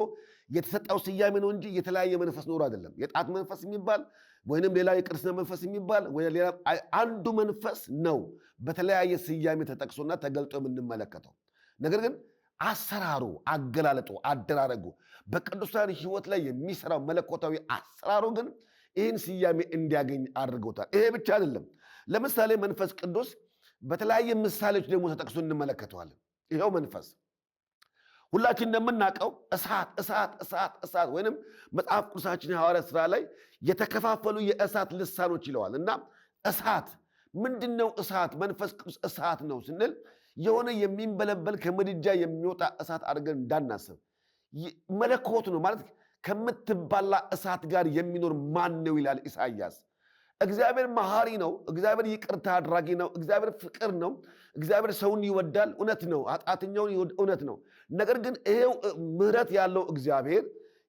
የተሰጠው ስያሜ ነው እንጂ የተለያየ መንፈስ ኖሮ አይደለም። የጣት መንፈስ የሚባል ወይንም ሌላ የቅድስና መንፈስ የሚባል ሌላ አንዱ መንፈስ ነው፣ በተለያየ ስያሜ ተጠቅሶና ተገልጦ የምንመለከተው። ነገር ግን አሰራሩ፣ አገላለጡ፣ አደራረጉ በቅዱሳን ህይወት ላይ የሚሰራው መለኮታዊ አሰራሩ ግን ይህን ስያሜ እንዲያገኝ አድርገውታል። ይሄ ብቻ አይደለም። ለምሳሌ መንፈስ ቅዱስ በተለያየ ምሳሌዎች ደግሞ ተጠቅሶ እንመለከተዋለን። ይኸው መንፈስ ሁላችን እንደምናውቀው እሳት እሳት እሳት እሳት ወይንም መጽሐፍ ቅዱሳችን የሐዋርያት ሥራ ላይ የተከፋፈሉ የእሳት ልሳኖች ይለዋል። እና እሳት ምንድነው? እሳት መንፈስ ቅዱስ እሳት ነው ስንል የሆነ የሚንበለበል ከምድጃ የሚወጣ እሳት አድርገን እንዳናስብ፣ መለኮት ነው ማለት ከምትባላ እሳት ጋር የሚኖር ማን ነው ይላል ኢሳይያስ። እግዚአብሔር መሐሪ ነው። እግዚአብሔር ይቅርታ አድራጊ ነው። እግዚአብሔር ፍቅር ነው። እግዚአብሔር ሰውን ይወዳል። እውነት ነው። ኃጢአተኛውን እውነት ነው። ነገር ግን ይሄው ምሕረት ያለው እግዚአብሔር፣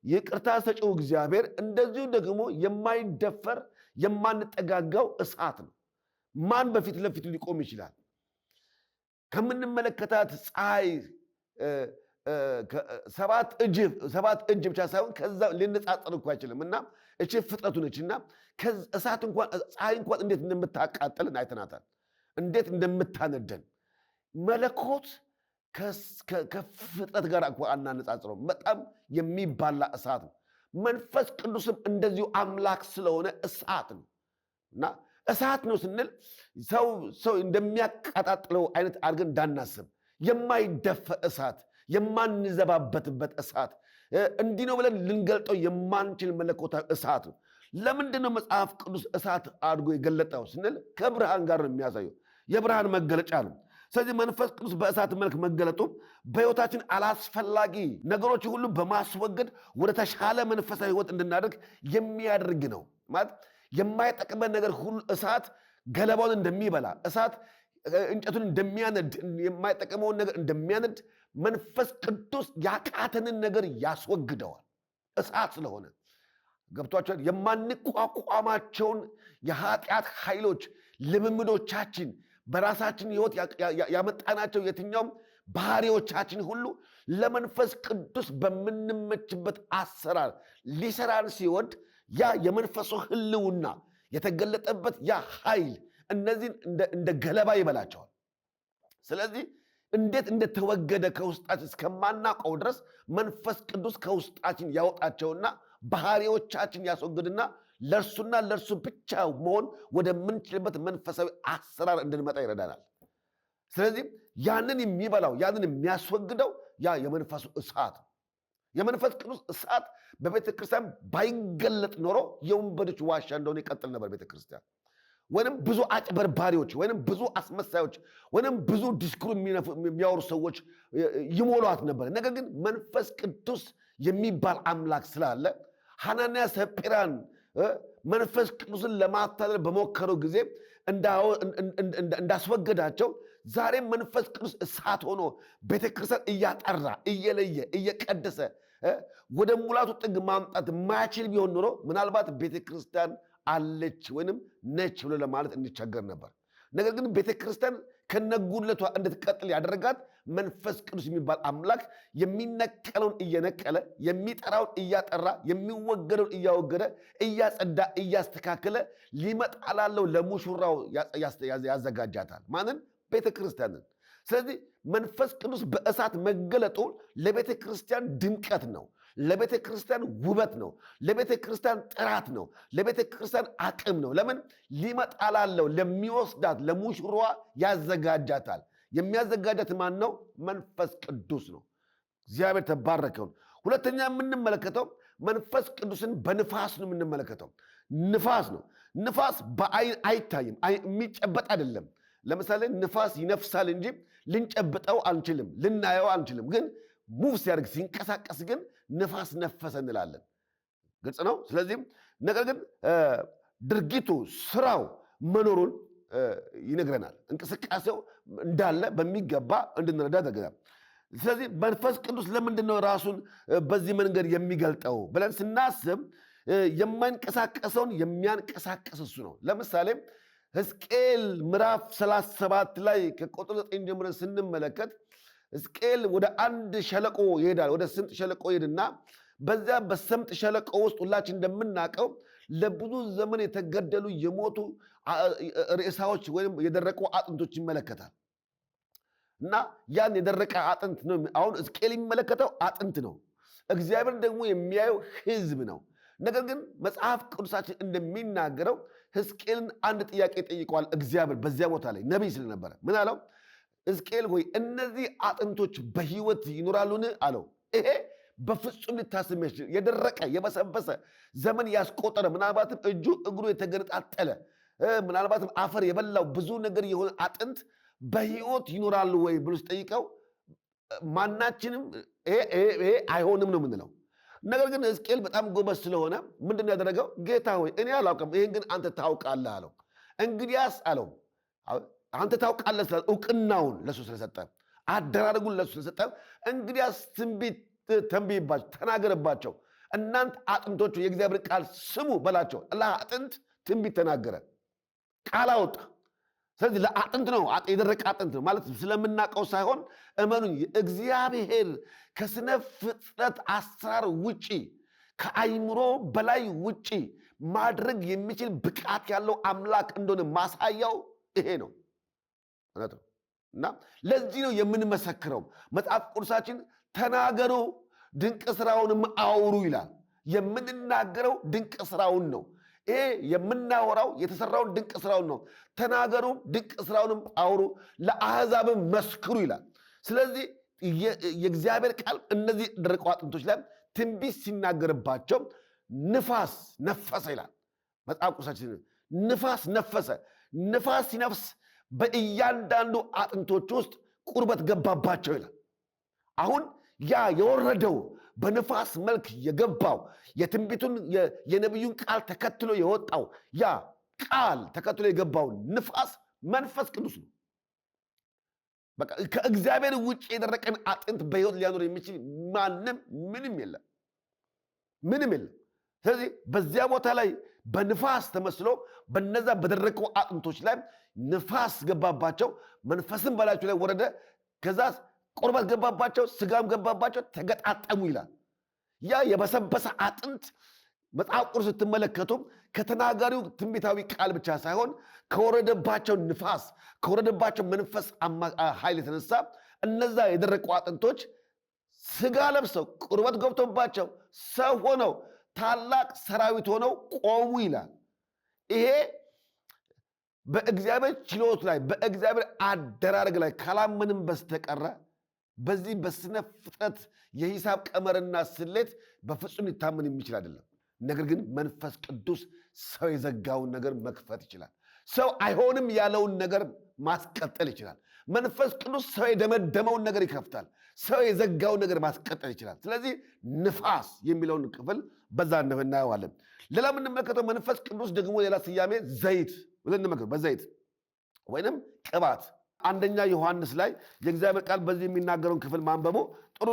ይቅርታ ሰጪው እግዚአብሔር እንደዚሁ ደግሞ የማይደፈር የማንጠጋጋው እሳት ነው። ማን በፊት ለፊቱ ሊቆም ይችላል? ከምንመለከታት ፀሐይ ሰባት እጅ ብቻ ሳይሆን ከዛ ሊነጻጸር እኮ አይችልም። እና እቺ ፍጥረቱ ነች። እና እሳት እንኳን ፀሐይ እንኳን እንዴት እንደምታቃጥልን አይተናታል፣ እንዴት እንደምታነደን። መለኮት ከፍጥረት ጋር እኮ አናነጻጽረው፣ በጣም የሚባላ እሳት ነው። መንፈስ ቅዱስም እንደዚሁ አምላክ ስለሆነ እሳት ነው። እና እሳት ነው ስንል ሰው እንደሚያቀጣጥለው አይነት አድርገን እንዳናስብ፣ የማይደፈር እሳት፣ የማንዘባበትበት እሳት፣ እንዲህ ነው ብለን ልንገልጠው የማንችል መለኮታዊ እሳት ነው። ለምንድን ነው መጽሐፍ ቅዱስ እሳት አድርጎ የገለጠው ስንል ከብርሃን ጋር ነው የሚያሳየው። የብርሃን መገለጫ ነው። ስለዚህ መንፈስ ቅዱስ በእሳት መልክ መገለጡ በሕይወታችን አላስፈላጊ ነገሮች ሁሉ በማስወገድ ወደ ተሻለ መንፈሳዊ ሕይወት እንድናደርግ የሚያደርግ ነው። ማለት የማይጠቅመን ነገር ሁሉ እሳት ገለባውን እንደሚበላ፣ እሳት እንጨቱን እንደሚያነድ፣ የማይጠቅመውን ነገር እንደሚያነድ መንፈስ ቅዱስ ያቃተንን ነገር ያስወግደዋል። እሳት ስለሆነ ገብቷቸዋል። የማንቋቋማቸውን የኃጢአት ኃይሎች፣ ልምምዶቻችን፣ በራሳችን ሕይወት ያመጣናቸው የትኛውም ባህሪዎቻችን ሁሉ ለመንፈስ ቅዱስ በምንመችበት አሰራር ሊሰራን ሲወድ ያ የመንፈሱ ህልውና የተገለጠበት ያ ኃይል እነዚህን እንደ ገለባ ይበላቸዋል። ስለዚህ እንዴት እንደተወገደ ከውስጣችን እስከማናውቀው ድረስ መንፈስ ቅዱስ ከውስጣችን ያወጣቸውና ባህሪዎቻችን ያስወግድና ለእርሱና ለእርሱ ብቻ መሆን ወደምንችልበት መንፈሳዊ አሰራር እንድንመጣ ይረዳናል። ስለዚህ ያንን የሚበላው ያንን የሚያስወግደው ያ የመንፈሱ እሳት ነው። የመንፈስ ቅዱስ እሳት በቤተ ክርስቲያን ባይገለጥ ኖሮ የወንበዶች ዋሻ እንደሆነ ይቀጥል ነበር ቤተ ክርስቲያን። ወይንም ብዙ አጭበርባሪዎች ወይንም ብዙ አስመሳዮች ወይንም ብዙ ዲስኩር የሚያወሩ ሰዎች ይሞሏት ነበር። ነገር ግን መንፈስ ቅዱስ የሚባል አምላክ ስላለ ሐናንያ ሰጲራን መንፈስ ቅዱስን ለማታለል በሞከረው ጊዜ እንዳስወገዳቸው ዛሬም መንፈስ ቅዱስ እሳት ሆኖ ቤተክርስቲያን እያጠራ እየለየ እየቀደሰ ወደ ሙላቱ ጥግ ማምጣት የማያችል ቢሆን ኖሮ ምናልባት ቤተክርስቲያን አለች ወይንም ነች ብሎ ለማለት እንቸገር ነበር። ነገር ግን ቤተክርስቲያን ከነጉድለቷ እንድትቀጥል ያደረጋት መንፈስ ቅዱስ የሚባል አምላክ የሚነቀለውን እየነቀለ የሚጠራውን እያጠራ የሚወገደውን እያወገደ እያጸዳ እያስተካከለ ሊመጣ ላለው ለሙሽራው ያዘጋጃታል። ማንን? ቤተ ክርስቲያንን። ስለዚህ መንፈስ ቅዱስ በእሳት መገለጡ ለቤተ ክርስቲያን ድምቀት ነው፣ ለቤተ ክርስቲያን ውበት ነው፣ ለቤተ ክርስቲያን ጥራት ነው፣ ለቤተ ክርስቲያን አቅም ነው። ለምን? ሊመጣ ላለው ለሚወስዳት ለሙሽራዋ ያዘጋጃታል። የሚያዘጋጃት ማን ነው? መንፈስ ቅዱስ ነው። እግዚአብሔር ተባረከውን። ሁለተኛ የምንመለከተው መንፈስ ቅዱስን በንፋስ ነው የምንመለከተው። ንፋስ ነው። ንፋስ በአይን አይታይም፣ የሚጨበጥ አይደለም። ለምሳሌ ንፋስ ይነፍሳል እንጂ ልንጨብጠው አንችልም፣ ልናየው አንችልም። ግን ሙቭ ሲያደርግ ሲንቀሳቀስ ግን ንፋስ ነፈሰ እንላለን። ግልጽ ነው። ስለዚህም ነገር ግን ድርጊቱ ስራው መኖሩን ይነግረናል። እንቅስቃሴው እንዳለ በሚገባ እንድንረዳ ያደርገናል። ስለዚህ መንፈስ ቅዱስ ለምንድን ነው ራሱን በዚህ መንገድ የሚገልጠው ብለን ስናስብ የማይንቀሳቀሰውን የሚያንቀሳቀስ እሱ ነው። ለምሳሌ ሕዝቅኤል ምዕራፍ 37 ላይ ከቁጥር 9 ጀምረን ስንመለከት ሕዝቅኤል ወደ አንድ ሸለቆ ይሄዳል። ወደ ስምጥ ሸለቆ ይሄድና በዚያ በስምጥ ሸለቆ ውስጥ ሁላችን እንደምናውቀው ለብዙ ዘመን የተገደሉ የሞቱ ሬሳዎች ወይም የደረቁ አጥንቶች ይመለከታል። እና ያን የደረቀ አጥንት ነው አሁን ሕዝቅኤል የሚመለከተው አጥንት ነው። እግዚአብሔር ደግሞ የሚያየው ሕዝብ ነው። ነገር ግን መጽሐፍ ቅዱሳችን እንደሚናገረው ሕዝቅኤልን አንድ ጥያቄ ጠይቀዋል እግዚአብሔር በዚያ ቦታ ላይ ነቢይ ስለነበረ ምን አለው? ሕዝቅኤል ሆይ እነዚህ አጥንቶች በሕይወት ይኖራሉን አለው። ይሄ በፍጹም ሊታሰብ የደረቀ የበሰበሰ ዘመን ያስቆጠረ ምናልባትም እጁ እግሩ የተገነጣጠለ ምናልባትም አፈር የበላው ብዙ ነገር የሆነ አጥንት በሕይወት ይኖራሉ ወይ ብሎ ሲጠይቀው ማናችንም ይሄ አይሆንም ነው የምንለው። ነገር ግን ሕዝቅኤል በጣም ጎበዝ ስለሆነ ምንድን ያደረገው? ጌታ ሆይ እኔ አላውቅም፣ ይህን ግን አንተ ታውቃለህ አለው። እንግዲያስ አለው አንተ ታውቃለህ ስለ እውቅናውን ለሱ ስለሰጠ አደራረጉን ለሱ ስለሰጠ እንግዲያስ ትንቢት ተንብይባቸው ተናገርባቸው፣ እናንተ አጥንቶቹ የእግዚአብሔር ቃል ስሙ በላቸው። ለአጥንት ትንቢት ተናገረ፣ ቃል አወጣ። ስለዚህ ለአጥንት ነው፣ የደረቀ አጥንት ነው ማለት ስለምናውቀው ሳይሆን እመኑኝ፣ እግዚአብሔር ከስነ ፍጥረት አሰራር ውጪ ከአይምሮ በላይ ውጪ ማድረግ የሚችል ብቃት ያለው አምላክ እንደሆነ ማሳያው ይሄ ነው እና ለዚህ ነው የምንመሰክረው። መጽሐፍ ቅዱሳችን ተናገሩ ድንቅ ስራውንም አውሩ ይላል። የምንናገረው ድንቅ ስራውን ነው። ይሄ የምናወራው የተሰራውን ድንቅ ስራውን ነው። ተናገሩ ድንቅ ስራውንም አውሩ ለአሕዛብም መስክሩ ይላል። ስለዚህ የእግዚአብሔር ቃል እነዚህ ደረቁ አጥንቶች ላይ ትንቢት ሲናገርባቸው ንፋስ ነፈሰ ይላል መጽሐፍ ቅዱሳችን። ንፋስ ነፈሰ። ንፋስ ሲነፍስ በእያንዳንዱ አጥንቶች ውስጥ ቁርበት ገባባቸው ይላል። አሁን ያ የወረደው በንፋስ መልክ የገባው የትንቢቱን የነቢዩን ቃል ተከትሎ የወጣው ያ ቃል ተከትሎ የገባው ንፋስ መንፈስ ቅዱስ ነው። በቃ ከእግዚአብሔር ውጭ የደረቀን አጥንት በሕይወት ሊያኖር የሚችል ማንም ምንም የለም። ስለዚህ በዚያ ቦታ ላይ በንፋስ ተመስሎ በነዛ በደረቁ አጥንቶች ላይ ንፋስ ገባባቸው፣ መንፈስም በላቸው ላይ ወረደ። ከዛ ቁርበት ገባባቸው፣ ስጋም ገባባቸው፣ ተገጣጠሙ ይላል። ያ የበሰበሰ አጥንት መጽሐፍ ቅዱስ ስትመለከቱ ከተናጋሪው ትንቢታዊ ቃል ብቻ ሳይሆን ከወረደባቸው ንፋስ ከወረደባቸው መንፈስ ኃይል የተነሳ እነዛ የደረቁ አጥንቶች ስጋ ለብሰው ቁርበት ገብቶባቸው ሰው ሆነው ታላቅ ሰራዊት ሆነው ቆሙ ይላል። ይሄ በእግዚአብሔር ችሎት ላይ በእግዚአብሔር አደራረግ ላይ ካላመንም በስተቀረ በዚህ በስነ ፍጥረት የሂሳብ ቀመርና ስሌት በፍጹም ሊታመን የሚችል አይደለም። ነገር ግን መንፈስ ቅዱስ ሰው የዘጋውን ነገር መክፈት ይችላል። ሰው አይሆንም ያለውን ነገር ማስቀጠል ይችላል። መንፈስ ቅዱስ ሰው የደመደመውን ነገር ይከፍታል። ሰው የዘጋውን ነገር ማስቀጠል ይችላል። ስለዚህ ንፋስ የሚለውን ክፍል በዛ እናየዋለን። ሌላ የምንመለከተው መንፈስ ቅዱስ ደግሞ ሌላ ስያሜ ዘይት በዘይት ወይንም ቅባት። አንደኛ ዮሐንስ ላይ የእግዚአብሔር ቃል በዚህ የሚናገረውን ክፍል ማንበቡ ጥሩ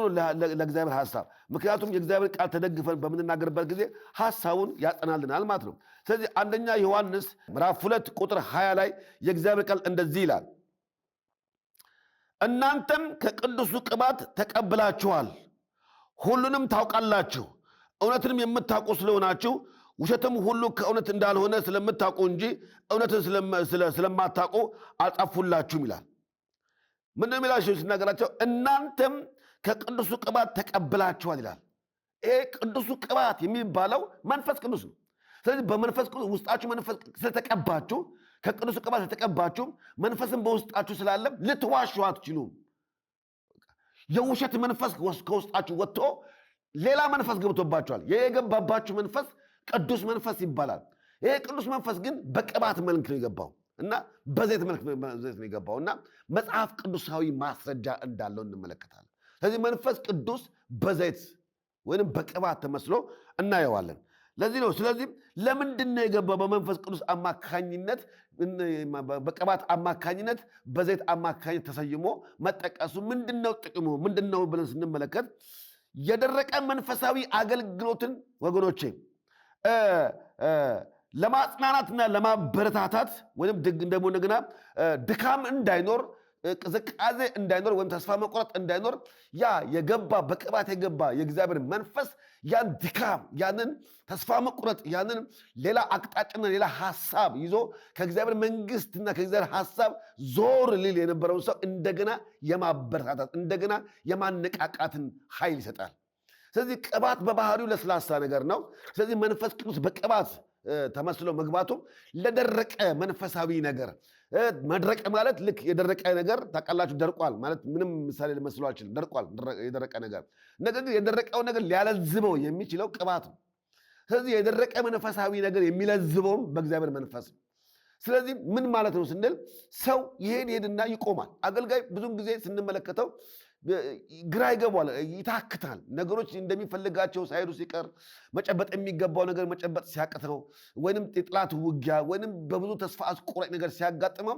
ለእግዚአብሔር ሐሳብ። ምክንያቱም የእግዚአብሔር ቃል ተደግፈን በምንናገርበት ጊዜ ሐሳቡን ያጠናልናል ማለት ነው። ስለዚህ አንደኛ ዮሐንስ ምዕራፍ 2 ቁጥር 20 ላይ የእግዚአብሔር ቃል እንደዚህ ይላል፣ እናንተም ከቅዱሱ ቅባት ተቀብላችኋል፣ ሁሉንም ታውቃላችሁ። እውነትንም የምታውቁ ስለሆናችሁ ውሸትም ሁሉ ከእውነት እንዳልሆነ ስለምታውቁ እንጂ እውነትን ስለማታውቁ አልጻፍሁላችሁም ይላል። ምንድነው የሚላቸው ሲናገራቸው? እናንተም ከቅዱሱ ቅባት ተቀብላችኋል ይላል። ይሄ ቅዱሱ ቅባት የሚባለው መንፈስ ቅዱስ ነው። ስለዚህ በመንፈስ ቅዱስ ውስጣችሁ መንፈስ ስለተቀባችሁ ከቅዱሱ ቅባት ስለተቀባችሁ መንፈስን በውስጣችሁ ስላለ ልትዋሹ አትችሉም። የውሸት መንፈስ ከውስጣችሁ ወጥቶ ሌላ መንፈስ ገብቶባችኋል። የገባባችሁ መንፈስ ቅዱስ መንፈስ ይባላል። ይሄ ቅዱስ መንፈስ ግን በቅባት መልክ ነው የገባው እና በዘይት መልክ ነው የገባው እና መጽሐፍ ቅዱሳዊ ማስረጃ እንዳለው እንመለከታለን። ስለዚህ መንፈስ ቅዱስ በዘይት ወይም በቅባት ተመስሎ እናየዋለን። ለዚህ ነው። ስለዚህ ለምንድን ነው የገባው? በመንፈስ ቅዱስ አማካኝነት በቅባት አማካኝነት በዘይት አማካኝነት ተሰይሞ መጠቀሱ ምንድነው ጥቅሙ? ምንድነው ብለን ስንመለከት የደረቀ መንፈሳዊ አገልግሎትን ወገኖቼ ለማጽናናትና ለማበረታታት ወይም ደግሞ እንደገና ድካም እንዳይኖር ቅዝቃዜ እንዳይኖር ወይም ተስፋ መቁረጥ እንዳይኖር ያ የገባ በቅባት የገባ የእግዚአብሔር መንፈስ ያን ድካም ያንን ተስፋ መቁረጥ ያንን ሌላ አቅጣጫና ሌላ ሐሳብ ይዞ ከእግዚአብሔር መንግስትና ከእግዚአብሔር ሐሳብ ዞር ሊል የነበረውን ሰው እንደገና የማበረታታት እንደገና የማነቃቃትን ኃይል ይሰጣል። ስለዚህ ቅባት በባህሪው ለስላሳ ነገር ነው። ስለዚህ መንፈስ ቅዱስ በቅባት ተመስሎ መግባቱ ለደረቀ መንፈሳዊ ነገር መድረቅ ማለት ልክ የደረቀ ነገር ታውቃላችሁ፣ ደርቋል ማለት ምንም ምሳሌ ልመስለው አልችልም። ደርቋል የደረቀ ነገር። ነገር ግን የደረቀው ነገር ሊያለዝበው የሚችለው ቅባት ነው። ስለዚህ የደረቀ መንፈሳዊ ነገር የሚለዝበውም በእግዚአብሔር መንፈስ ነው። ስለዚህ ምን ማለት ነው ስንል ሰው ይሄድና ይቆማል። አገልጋይ ብዙን ጊዜ ስንመለከተው ግራ ይገባዋል፣ ይታክታል። ነገሮች እንደሚፈልጋቸው ሳይሄዱ ሲቀር መጨበጥ የሚገባው ነገር መጨበጥ ሲያቅተው ወይንም የጥላት ውጊያ ወይንም በብዙ ተስፋ አስቆራጭ ነገር ሲያጋጥመው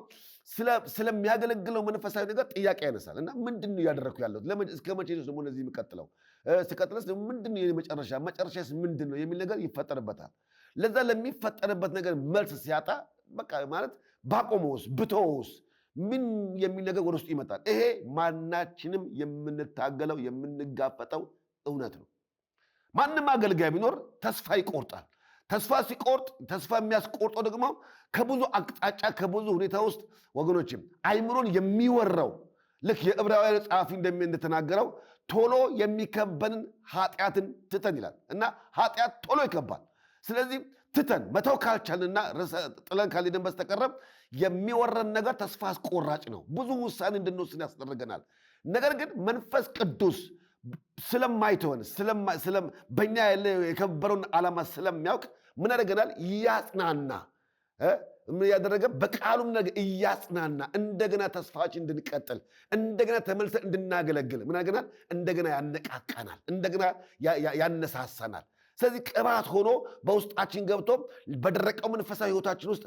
ስለሚያገለግለው መንፈሳዊ ነገር ጥያቄ ያነሳል እና ምንድን ነው እያደረግኩ ያለሁት? እስከ መቼ ደግሞ እነዚህ የሚቀጥለው? ስቀጥለስ ደግሞ ምንድን ነው መጨረሻስ ምንድን ነው የሚል ነገር ይፈጠርበታል። ለዛ ለሚፈጠርበት ነገር መልስ ሲያጣ በቃ ማለት ባቆመውስ ብተወውስ ምን የሚል ነገር ወደ ውስጥ ይመጣል። ይሄ ማናችንም የምንታገለው የምንጋፈጠው እውነት ነው። ማንም አገልጋይ ቢኖር ተስፋ ይቆርጣል። ተስፋ ሲቆርጥ ተስፋ የሚያስቆርጠው ደግሞ ከብዙ አቅጣጫ ከብዙ ሁኔታ ውስጥ ወገኖችም አይምሮን የሚወራው ልክ የዕብራውያን ጸሐፊ እንደተናገረው ቶሎ የሚከበንን ኃጢአትን ትተን ይላል እና ኃጢአት ቶሎ ይከባል። ስለዚህ ትተን መተው ካልቻልንና ጥለን ካልሄድን በስተቀረብ የሚወረን ነገር ተስፋ አስቆራጭ ነው። ብዙ ውሳኔ እንድንወስን ያስደርገናል። ነገር ግን መንፈስ ቅዱስ ስለማይተወን በእኛ ያለ የከበረውን ዓላማ ስለሚያውቅ ምን ያደርገናል? እያጽናና ያደረገ በቃሉም ነገር እያጽናና እንደገና ተስፋችን እንድንቀጥል እንደገና ተመልሰን እንድናገለግል ምን ያደርገናል? እንደገና ያነቃቃናል፣ እንደገና ያነሳሳናል። ስለዚህ ቅባት ሆኖ በውስጣችን ገብቶ በደረቀው መንፈሳዊ ሕይወታችን ውስጥ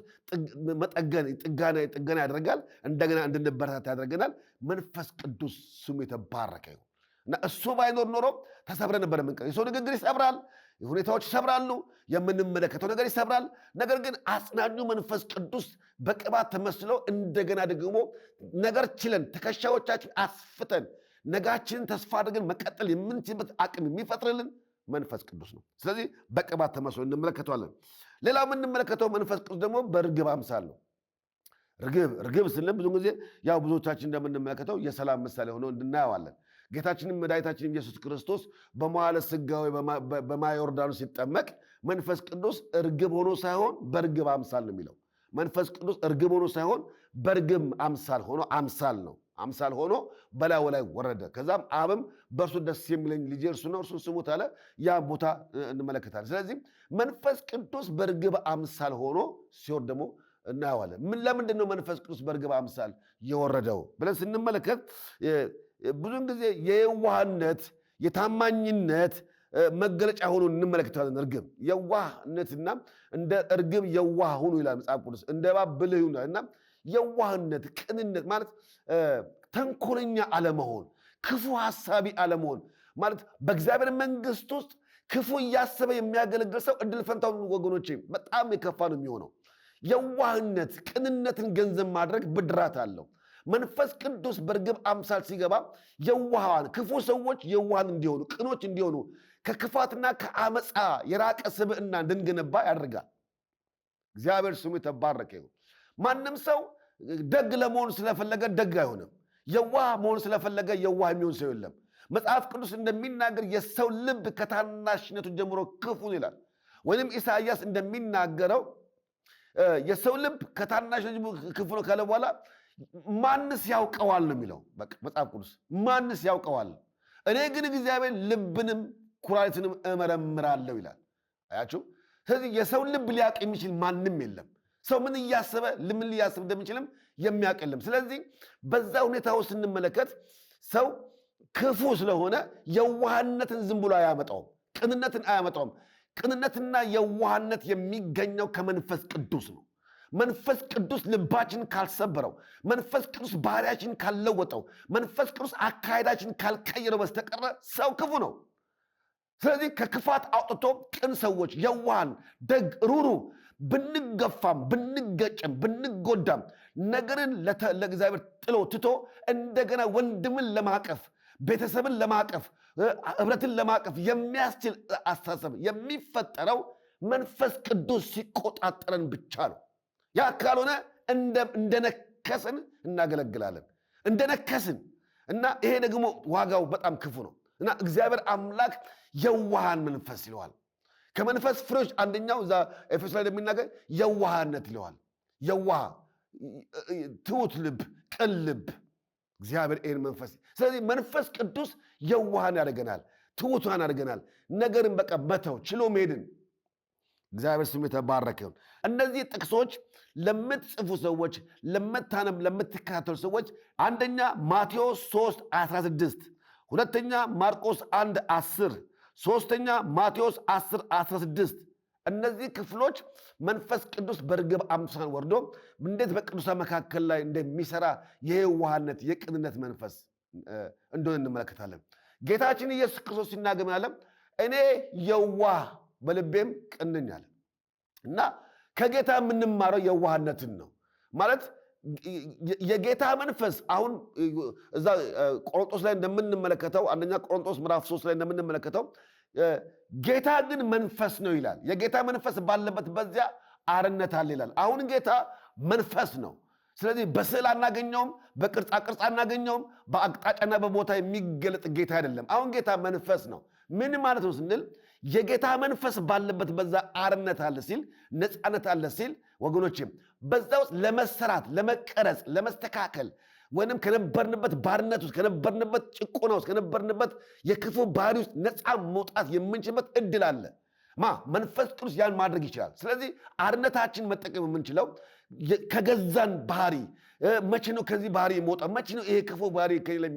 ጥገና ያደርጋል፣ እንደገና እንድንበረታታ ያደርገናል። መንፈስ ቅዱስ ስሙ የተባረከ ይሁን እና እሱ ባይኖር ኖሮ ተሰብረን ነበር የምንቀር። የሰው ንግግር ይሰብራል፣ ሁኔታዎች ይሰብራሉ፣ የምንመለከተው ነገር ይሰብራል። ነገር ግን አጽናኙ መንፈስ ቅዱስ በቅባት ተመስሎ እንደገና ደግሞ ነገር ችለን ትከሻዎቻችን አስፍተን ነጋችንን ተስፋ አድርገን መቀጠል የምንችልበት አቅም የሚፈጥርልን መንፈስ ቅዱስ ነው። ስለዚህ በቅባት ተመስሎ እንመለከተዋለን። ሌላው የምንመለከተው መንፈስ ቅዱስ ደግሞ በርግብ አምሳል ነው። ርግብ ስንል ብዙ ጊዜ ያው ብዙዎቻችን እንደምንመለከተው የሰላም ምሳሌ ሆኖ እንድናየዋለን። ጌታችንም መድኃኒታችን ኢየሱስ ክርስቶስ በመዋዕለ ሥጋዌ በማየ ዮርዳኖስ ሲጠመቅ መንፈስ ቅዱስ እርግብ ሆኖ ሳይሆን በርግብ አምሳል ነው የሚለው። መንፈስ ቅዱስ እርግብ ሆኖ ሳይሆን በርግብ አምሳል ሆኖ አምሳል ሆኖ በላዩ ላይ ወረደ። ከዛም አብም በእርሱ ደስ የሚለኝ ልጄ እርሱ ነው፣ እርሱን ስሙት አለ። ያ ቦታ እንመለከታለን። ስለዚህ መንፈስ ቅዱስ በርግብ አምሳል ሆኖ ሲወርድ ደግሞ እናየዋለን። ለምንድን ነው መንፈስ ቅዱስ በርግብ አምሳል የወረደው ብለን ስንመለከት ብዙን ጊዜ የየዋህነት የታማኝነት መገለጫ ሆኖ እንመለከተዋለን። እርግብ የዋህነትና እንደ እርግብ የዋህ ሁኑ ይላል መጽሐፍ ቅዱስ። እንደ እባብ ብልህ ይሁን እና የዋህነት ቅንነት ማለት ተንኮለኛ አለመሆን፣ ክፉ ሐሳቢ አለመሆን ማለት በእግዚአብሔር መንግሥት ውስጥ ክፉ እያሰበ የሚያገለግል ሰው እድል ፈንታው ወገኖቼ በጣም የከፋ ነው የሚሆነው። የዋህነት ቅንነትን ገንዘብ ማድረግ ብድራት አለው። መንፈስ ቅዱስ በርግብ አምሳል ሲገባ የዋሃን ክፉ ሰዎች የዋሃን እንዲሆኑ ቅኖች እንዲሆኑ ከክፋትና ከአመፃ የራቀ ስብዕና እንድንገነባ ያደርጋል። እግዚአብሔር ስሙ የተባረከ ይሁን። ማንም ሰው ደግ ለመሆን ስለፈለገ ደግ አይሆንም። የዋህ መሆን ስለፈለገ የዋህ የሚሆን ሰው የለም። መጽሐፍ ቅዱስ እንደሚናገር የሰው ልብ ከታናሽነቱ ጀምሮ ክፉ ይላል። ወይም ኢሳይያስ እንደሚናገረው የሰው ልብ ከታናሽነቱ ክፉ ነው ካለ በኋላ ማንስ ያውቀዋል ነው የሚለው። በቃ መጽሐፍ ቅዱስ ማንስ ያውቀዋል? እኔ ግን እግዚአብሔር ልብንም ኩላሊትንም እመረምራለሁ ይላል። አያችሁ። ስለዚህ የሰው ልብ ሊያውቅ የሚችል ማንም የለም። ሰው ምን እያሰበ ምን ሊያስብ እንደሚችልም የሚያውቅ የለም። ስለዚህ በዛ ሁኔታ ውስጥ ስንመለከት ሰው ክፉ ስለሆነ የዋህነትን ዝም ብሎ አያመጣውም፣ ቅንነትን አያመጣውም። ቅንነትና የዋህነት የሚገኘው ከመንፈስ ቅዱስ ነው። መንፈስ ቅዱስ ልባችን ካልሰበረው፣ መንፈስ ቅዱስ ባህሪያችን ካልለወጠው፣ መንፈስ ቅዱስ አካሄዳችን ካልቀየረው በስተቀረ ሰው ክፉ ነው። ስለዚህ ከክፋት አውጥቶ ቅን ሰዎች፣ የዋሃን፣ ደግ፣ ሩሩ ብንገፋም ብንገጭም ብንጎዳም ነገርን ለእግዚአብሔር ጥሎ ትቶ እንደገና ወንድምን ለማቀፍ ቤተሰብን ለማቀፍ ህብረትን ለማቀፍ የሚያስችል አስተሳሰብ የሚፈጠረው መንፈስ ቅዱስ ሲቆጣጠረን ብቻ ነው። ያ ካልሆነ እንደነከስን እናገለግላለን፣ እንደነከስን እና ይሄ ደግሞ ዋጋው በጣም ክፉ ነው እና እግዚአብሔር አምላክ የዋሃን መንፈስ ይለዋል። ከመንፈስ ፍሬዎች አንደኛው እዛ ኤፌሶን ላይ እንደሚናገር የዋሃነት ይለዋል። የዋህ ትሑት ልብ፣ ቅን ልብ እግዚአብሔር ይህን መንፈስ። ስለዚህ መንፈስ ቅዱስ የዋሃን ያደርገናል፣ ትሑታን ያደርገናል። ነገርን በቃ መተው ችሎ መሄድን። እግዚአብሔር ስሙ የተባረከ ይሁን። እነዚህ ጥቅሶች ለምትጽፉ ሰዎች፣ ለምታነብ ለምትከታተሉ ሰዎች አንደኛ ማቴዎስ 3:16፣ ሁለተኛ ማርቆስ 1:10፣ ሶስተኛ ማቴዎስ 10:16። እነዚህ ክፍሎች መንፈስ ቅዱስ በርግብ አምሳል ወርዶ እንዴት በቅዱሳን መካከል ላይ እንደሚሰራ የየዋህነት የቅንነት መንፈስ እንደሆነ እንመለከታለን። ጌታችን ኢየሱስ ክርስቶስ ሲናገር ምን አለ? እኔ የዋህ በልቤም ቅን ነኝ አለ እና ከጌታ የምንማረው የዋህነትን ነው ማለት የጌታ መንፈስ አሁን እዛ ቆሮንቶስ ላይ እንደምንመለከተው አንደኛ ቆሮንቶስ ምዕራፍ 3 ላይ እንደምንመለከተው ጌታ ግን መንፈስ ነው ይላል። የጌታ መንፈስ ባለበት በዚያ አርነት አለ ይላል። አሁን ጌታ መንፈስ ነው። ስለዚህ በስዕል አናገኘውም፣ በቅርጻ ቅርጽ አናገኘውም፣ በአቅጣጫና በቦታ የሚገለጥ ጌታ አይደለም። አሁን ጌታ መንፈስ ነው። ምን ማለት ነው ስንል የጌታ መንፈስ ባለበት በዛ አርነት አለ ሲል፣ ነፃነት አለ ሲል ወገኖችም በዛ ውስጥ ለመሰራት፣ ለመቀረጽ፣ ለመስተካከል ወይንም ከነበርንበት ባርነት ውስጥ ከነበርንበት ጭቆና ውስጥ ከነበርንበት የክፉ ባህሪ ውስጥ ነፃ መውጣት የምንችልበት እድል አለ። መንፈስ ቅዱስ ያን ማድረግ ይችላል። ስለዚህ አርነታችን መጠቀም የምንችለው ከገዛን ባህሪ መቼ ነው ከዚህ ባህሪ የምወጣው? መቼ ነው ይሄ ክፉ ባህሪ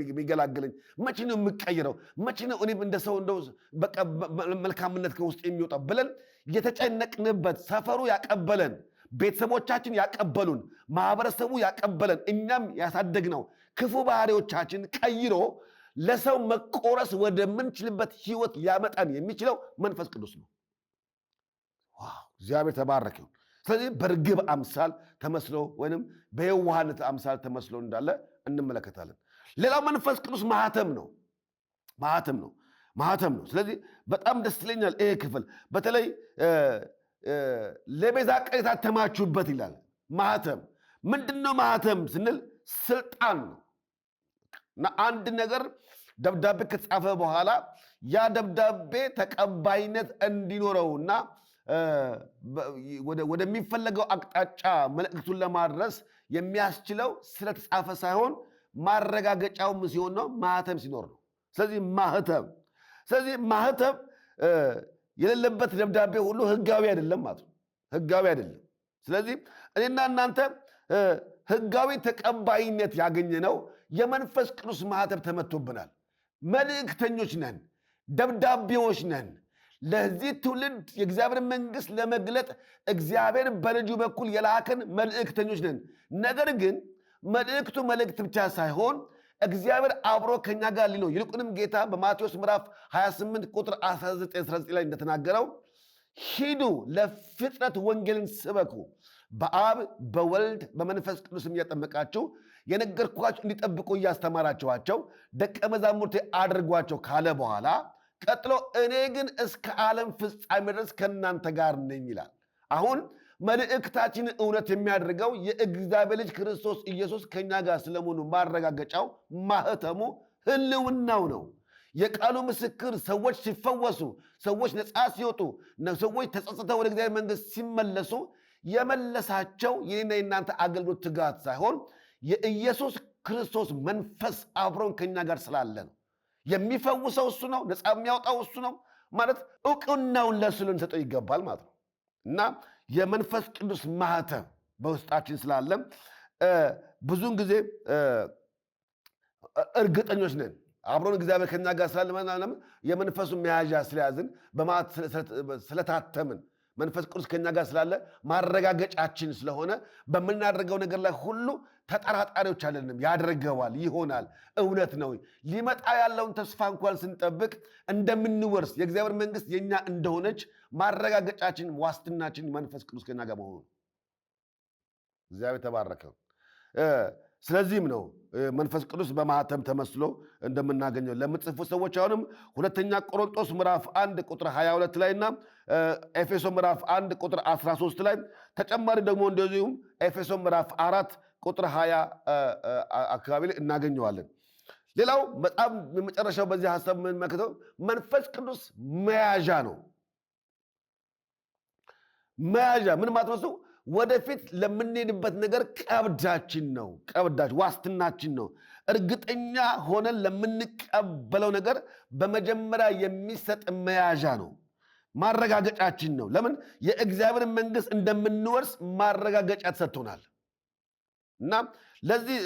የሚገላግለኝ? መቼ ነው የምቀይረው? መቼ ነው እኔም እንደ ሰው እንደው በቃ መልካምነት ከውስጥ የሚወጣው ብለን የተጨነቅንበት ሰፈሩ ያቀበለን፣ ቤተሰቦቻችን ያቀበሉን፣ ማህበረሰቡ ያቀበለን፣ እኛም ያሳደግነው ክፉ ባህሪዎቻችን ቀይሮ ለሰው መቆረስ ወደምንችልበት ህይወት ሊያመጣን የሚችለው መንፈስ ቅዱስ ነው። እግዚአብሔር ተባረከ ይሁን። ስለዚህ በርግብ አምሳል ተመስሎ ወይንም በየዋህነት አምሳል ተመስሎ እንዳለ እንመለከታለን። ሌላው መንፈስ ቅዱስ ማህተም ነው። ስለዚህ በጣም ደስ ይለኛል ይሄ ክፍል በተለይ ለቤዛ ቀን የታተማችሁበት ይላል። ማህተም ምንድነው? ማህተም ስንል ስልጣን ነው እና አንድ ነገር ደብዳቤ ከተጻፈ በኋላ ያ ደብዳቤ ተቀባይነት እንዲኖረውና ወደሚፈለገው አቅጣጫ መልእክቱን ለማድረስ የሚያስችለው ስለተጻፈ ሳይሆን ማረጋገጫውም ሲሆን ነው፣ ማህተም ሲኖር ነው። ስለዚህ ማህተም የሌለበት ደብዳቤ ሁሉ ህጋዊ አይደለም ማለት ነው። ህጋዊ አይደለም። ስለዚህ እኔና እናንተ ህጋዊ ተቀባይነት ያገኘነው የመንፈስ ቅዱስ ማህተም ተመቶብናል። መልእክተኞች ነን፣ ደብዳቤዎች ነን። ለዚህ ትውልድ የእግዚአብሔር መንግሥት ለመግለጥ እግዚአብሔር በልጁ በኩል የላከን መልእክተኞች ነን። ነገር ግን መልእክቱ መልእክት ብቻ ሳይሆን እግዚአብሔር አብሮ ከኛ ጋር ሊኖር ይልቁንም ጌታ በማቴዎስ ምዕራፍ 28 ቁጥር 19 ላይ እንደተናገረው ሂዱ ለፍጥረት ወንጌልን ስበኩ፣ በአብ በወልድ በመንፈስ ቅዱስም እያጠመቃችሁ የነገርኳችሁ እንዲጠብቁ እያስተማራችኋቸው ደቀ መዛሙርቴ አድርጓቸው ካለ በኋላ ቀጥሎ እኔ ግን እስከ ዓለም ፍጻሜ ድረስ ከእናንተ ጋር ነኝ ይላል። አሁን መልእክታችን እውነት የሚያደርገው የእግዚአብሔር ልጅ ክርስቶስ ኢየሱስ ከኛ ጋር ስለመሆኑ ማረጋገጫው ማህተሙ ህልውናው ነው። የቃሉ ምስክር ሰዎች ሲፈወሱ፣ ሰዎች ነፃ ሲወጡ፣ ሰዎች ተጸጽተው ወደ እግዚአብሔር መንግሥት ሲመለሱ የመለሳቸው የኔና የናንተ አገልግሎት ትጋት ሳይሆን የኢየሱስ ክርስቶስ መንፈስ አብሮን ከኛ ጋር ስላለ ነው። የሚፈውሰው እሱ ነው። ነፃ የሚያወጣው እሱ ነው ማለት እውቅናውን ለእሱ ልንሰጠው ይገባል ማለት ነው እና የመንፈስ ቅዱስ ማህተም በውስጣችን ስላለ ብዙውን ጊዜ እርግጠኞች ነን። አብሮን እግዚአብሔር ከኛ ጋር ስላለ የመንፈሱን መያዣ ስለያዝን በማት ስለታተምን መንፈስ ቅዱስ ከኛ ጋር ስላለ ማረጋገጫችን ስለሆነ በምናደርገው ነገር ላይ ሁሉ ተጠራጣሪዎች አይደለንም። ያደርገዋል፣ ይሆናል፣ እውነት ነው። ሊመጣ ያለውን ተስፋ እንኳን ስንጠብቅ እንደምንወርስ የእግዚአብሔር መንግስት የኛ እንደሆነች ማረጋገጫችን፣ ዋስትናችን መንፈስ ቅዱስ ከኛ ጋር መሆኑ። እግዚአብሔር ተባረከ። ስለዚህም ነው መንፈስ ቅዱስ በማህተም ተመስሎ እንደምናገኘው ለምትጽፉ ሰዎች አሁንም ሁለተኛ ቆሮንቶስ ምዕራፍ 1 ቁጥር 22 ላይና ኤፌሶ ምዕራፍ 1 ቁጥር 13 ላይ ተጨማሪ ደግሞ እንደዚሁም ኤፌሶ ምዕራፍ 4 ቁጥር 20 አካባቢ ላይ እናገኘዋለን። ሌላው በጣም የመጨረሻው በዚህ ሐሳብ የምንመለከተው መንፈስ ቅዱስ መያዣ ነው። መያዣ ምን ማለት ነው? ወደፊት ለምንሄድበት ነገር ቀብዳችን ነው። ቀብዳችን ዋስትናችን ነው። እርግጠኛ ሆነን ለምንቀበለው ነገር በመጀመሪያ የሚሰጥ መያዣ ነው። ማረጋገጫችን ነው። ለምን? የእግዚአብሔር መንግስት እንደምንወርስ ማረጋገጫ ተሰጥቶናል። እና ለዚህ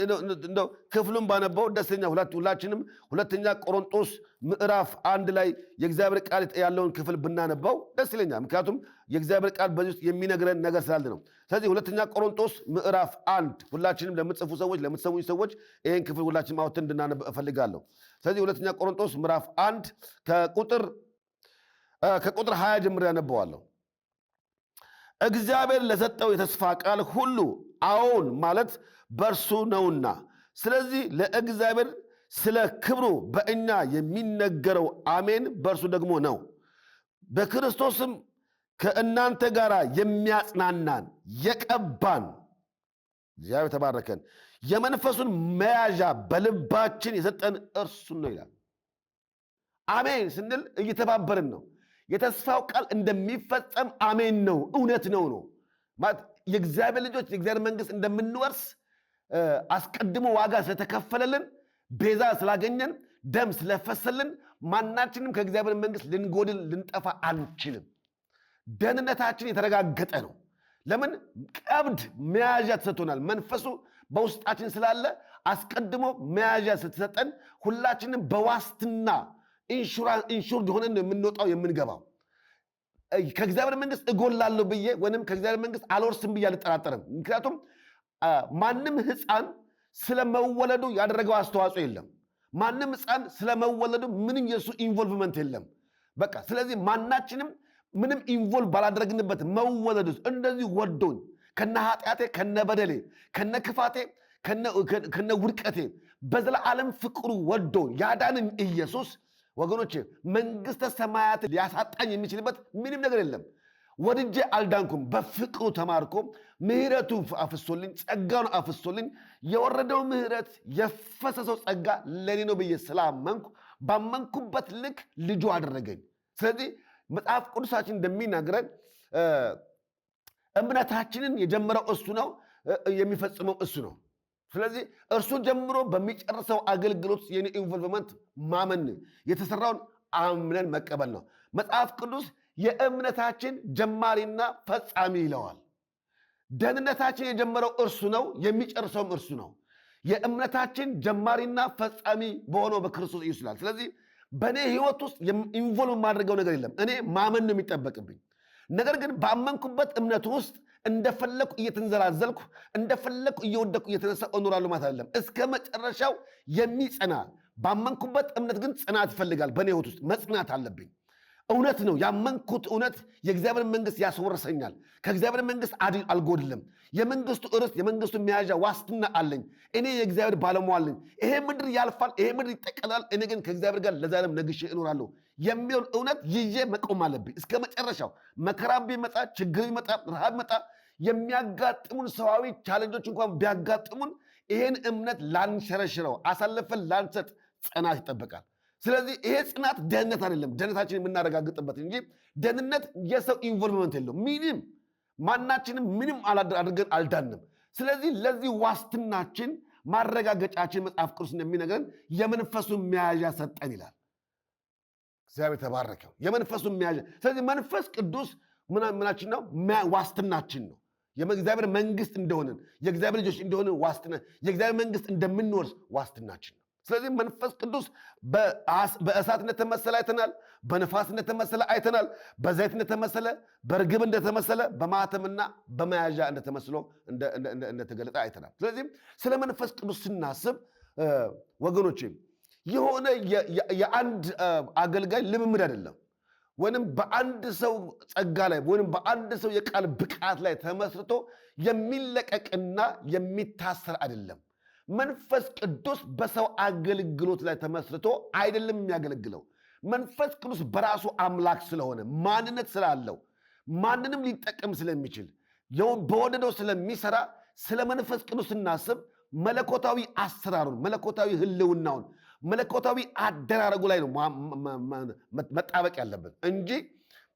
እንደው ክፍሉን ባነበው ደስተኛ ሁላችንም ሁለተኛ ቆሮንቶስ ምዕራፍ 1 ላይ የእግዚአብሔር ቃል ያለውን ክፍል ብናነበው ደስ ይለኛል። ምክንያቱም የእግዚአብሔር ቃል በዚህ ውስጥ የሚነግረን ነገር ስላለ ነው። ስለዚህ ሁለተኛ ቆሮንቶስ ምዕራፍ 1 ሁላችንም ለምትጽፉ ሰዎች፣ ለምትሰሙኝ ሰዎች ይህን ክፍል ሁላችንም አውጥተን እንድናነብ እፈልጋለሁ። ስለዚህ ሁለተኛ ቆሮንቶስ ምዕራፍ 1 ከቁጥር 20 ጀምሬ ያነበዋለሁ። እግዚአብሔር ለሰጠው የተስፋ ቃል ሁሉ አዎን ማለት በእርሱ ነውና፣ ስለዚህ ለእግዚአብሔር ስለ ክብሩ በእኛ የሚነገረው አሜን በእርሱ ደግሞ ነው። በክርስቶስም ከእናንተ ጋር የሚያጽናናን የቀባን እግዚአብሔር ተባረከን የመንፈሱን መያዣ በልባችን የሰጠን እርሱን ነው ይላል። አሜን ስንል እየተባበርን ነው። የተስፋው ቃል እንደሚፈጸም አሜን ነው፣ እውነት ነው ማለት የእግዚአብሔር ልጆች የእግዚአብሔር መንግስት እንደምንወርስ አስቀድሞ ዋጋ ስለተከፈለልን፣ ቤዛ ስላገኘን፣ ደም ስለፈሰልን ማናችንም ከእግዚአብሔር መንግስት ልንጎድል ልንጠፋ አንችልም። ደህንነታችን የተረጋገጠ ነው። ለምን? ቀብድ መያዣ ተሰጥቶናል። መንፈሱ በውስጣችን ስላለ አስቀድሞ መያዣ ስትሰጠን ሁላችንም በዋስትና ኢንሹርድ ሆነን ነው የምንወጣው የምንገባው። ከእግዚአብሔር መንግስት እጎላለሁ ብዬ ወይም ከእግዚአብሔር መንግስት አልወርስም ብዬ አልጠራጠርም። ምክንያቱም ማንም ሕፃን ስለመወለዱ ያደረገው አስተዋጽኦ የለም። ማንም ሕፃን ስለመወለዱ ምንም የእሱ ኢንቮልቭመንት የለም። በቃ ስለዚህ ማናችንም ምንም ኢንቮልቭ ባላደረግንበት መወለዱ እንደዚህ ወዶኝ ከነ ኃጢአቴ ከነ በደሌ ከነ ክፋቴ ከነ ውድቀቴ በዘላለም ፍቅሩ ወዶኝ ያዳንን ኢየሱስ ወገኖቼ መንግስተ ሰማያት ሊያሳጣኝ የሚችልበት ምንም ነገር የለም። ወድጄ አልዳንኩም፣ በፍቅሩ ተማርኮ ምህረቱ አፍሶልኝ ጸጋውን አፍሶልኝ የወረደው ምህረት የፈሰሰው ጸጋ ለኔ ነው ብዬ ስላመንኩ ባመንኩበት ልክ ልጁ አደረገኝ። ስለዚህ መጽሐፍ ቅዱሳችን እንደሚናገረን እምነታችንን የጀመረው እሱ ነው፣ የሚፈጽመው እሱ ነው። ስለዚህ እርሱ ጀምሮ በሚጨርሰው አገልግሎት የኔ ኢንቮልቭመንት ማመን የተሰራውን አምነን መቀበል ነው። መጽሐፍ ቅዱስ የእምነታችን ጀማሪና ፈጻሚ ይለዋል። ደህንነታችን የጀመረው እርሱ ነው፣ የሚጨርሰውም እርሱ ነው። የእምነታችን ጀማሪና ፈጻሚ በሆነው በክርስቶስ ኢየሱስ ይላል። ስለዚህ በእኔ ህይወት ውስጥ ኢንቮልቭ የማድረገው ነገር የለም። እኔ ማመን ነው የሚጠበቅብኝ። ነገር ግን ባመንኩበት እምነት ውስጥ እንደፈለኩ እየተንዘላዘልኩ እንደፈለኩ እየወደኩ እየተነሳ እኖራለሁ ማለት አይደለም። እስከ መጨረሻው የሚጸና ባመንኩበት እምነት ግን ጽናት ይፈልጋል። በእኔ ህይወት ውስጥ መጽናት አለብኝ። እውነት ነው። ያመንኩት እውነት የእግዚአብሔር መንግስት ያስወርሰኛል። ከእግዚአብሔር መንግስት አልጎድልም። የመንግስቱ ርስት የመንግስቱ መያዣ ዋስትና አለኝ። እኔ የእግዚአብሔር ባለሟል ነኝ። ይሄ ምድር ያልፋል፣ ይሄ ምድር ይጠቀላል፣ እኔ ግን ከእግዚአብሔር ጋር ለዘላለም ነግሼ እኖራለሁ የሚሆን እውነት ይዤ መቆም አለብኝ እስከ መጨረሻው። መከራ ቢመጣ፣ ችግር ቢመጣ፣ ረሃብ ቢመጣ፣ የሚያጋጥሙን ሰዋዊ ቻለንጆች እንኳን ቢያጋጥሙን ይሄን እምነት ላንሸረሽረው፣ አሳልፈን ላንሰጥ ጽናት ይጠበቃል። ስለዚህ ይሄ ጽናት ደህንነት አይደለም፣ ደህንነታችን የምናረጋግጥበት እንጂ ደህንነት የሰው ኢንቮልቭመንት የለው። ምንም ማናችንም ምንም አድርገን አልዳንም። ስለዚህ ለዚህ ዋስትናችን ማረጋገጫችን መጽሐፍ ቅዱስ እንደሚነግረን የመንፈሱን መያዣ ሰጠን ይላል። እግዚአብሔር ተባረከው። የመንፈሱን መያዣ። ስለዚህ መንፈስ ቅዱስ ምናችን ነው? ዋስትናችን ነው። የእግዚአብሔር መንግስት እንደሆንን የእግዚአብሔር ልጆች እንደሆንን ዋስትና፣ የእግዚአብሔር መንግስት እንደምንወርስ ዋስትናችን ነው። ስለዚህ መንፈስ ቅዱስ በእሳት እንደተመሰለ አይተናል፣ በነፋስ እንደተመሰለ አይተናል፣ በዘይት እንደተመሰለ፣ በርግብ እንደተመሰለ፣ በማተምና በመያዣ እንደተገለጠ አይተናል። ስለዚህ ስለ መንፈስ ቅዱስ ስናስብ ወገኖቼ የሆነ የአንድ አገልጋይ ልምምድ አይደለም፣ ወይንም በአንድ ሰው ጸጋ ላይ ወይንም በአንድ ሰው የቃል ብቃት ላይ ተመስርቶ የሚለቀቅና የሚታሰር አይደለም። መንፈስ ቅዱስ በሰው አገልግሎት ላይ ተመስርቶ አይደለም የሚያገለግለው። መንፈስ ቅዱስ በራሱ አምላክ ስለሆነ ማንነት ስላለው ማንንም ሊጠቀም ስለሚችል በወደደው ስለሚሰራ ስለ መንፈስ ቅዱስ ስናስብ መለኮታዊ አሰራሩን፣ መለኮታዊ ህልውናውን፣ መለኮታዊ አደራረጉ ላይ ነው መጣበቅ ያለብን እንጂ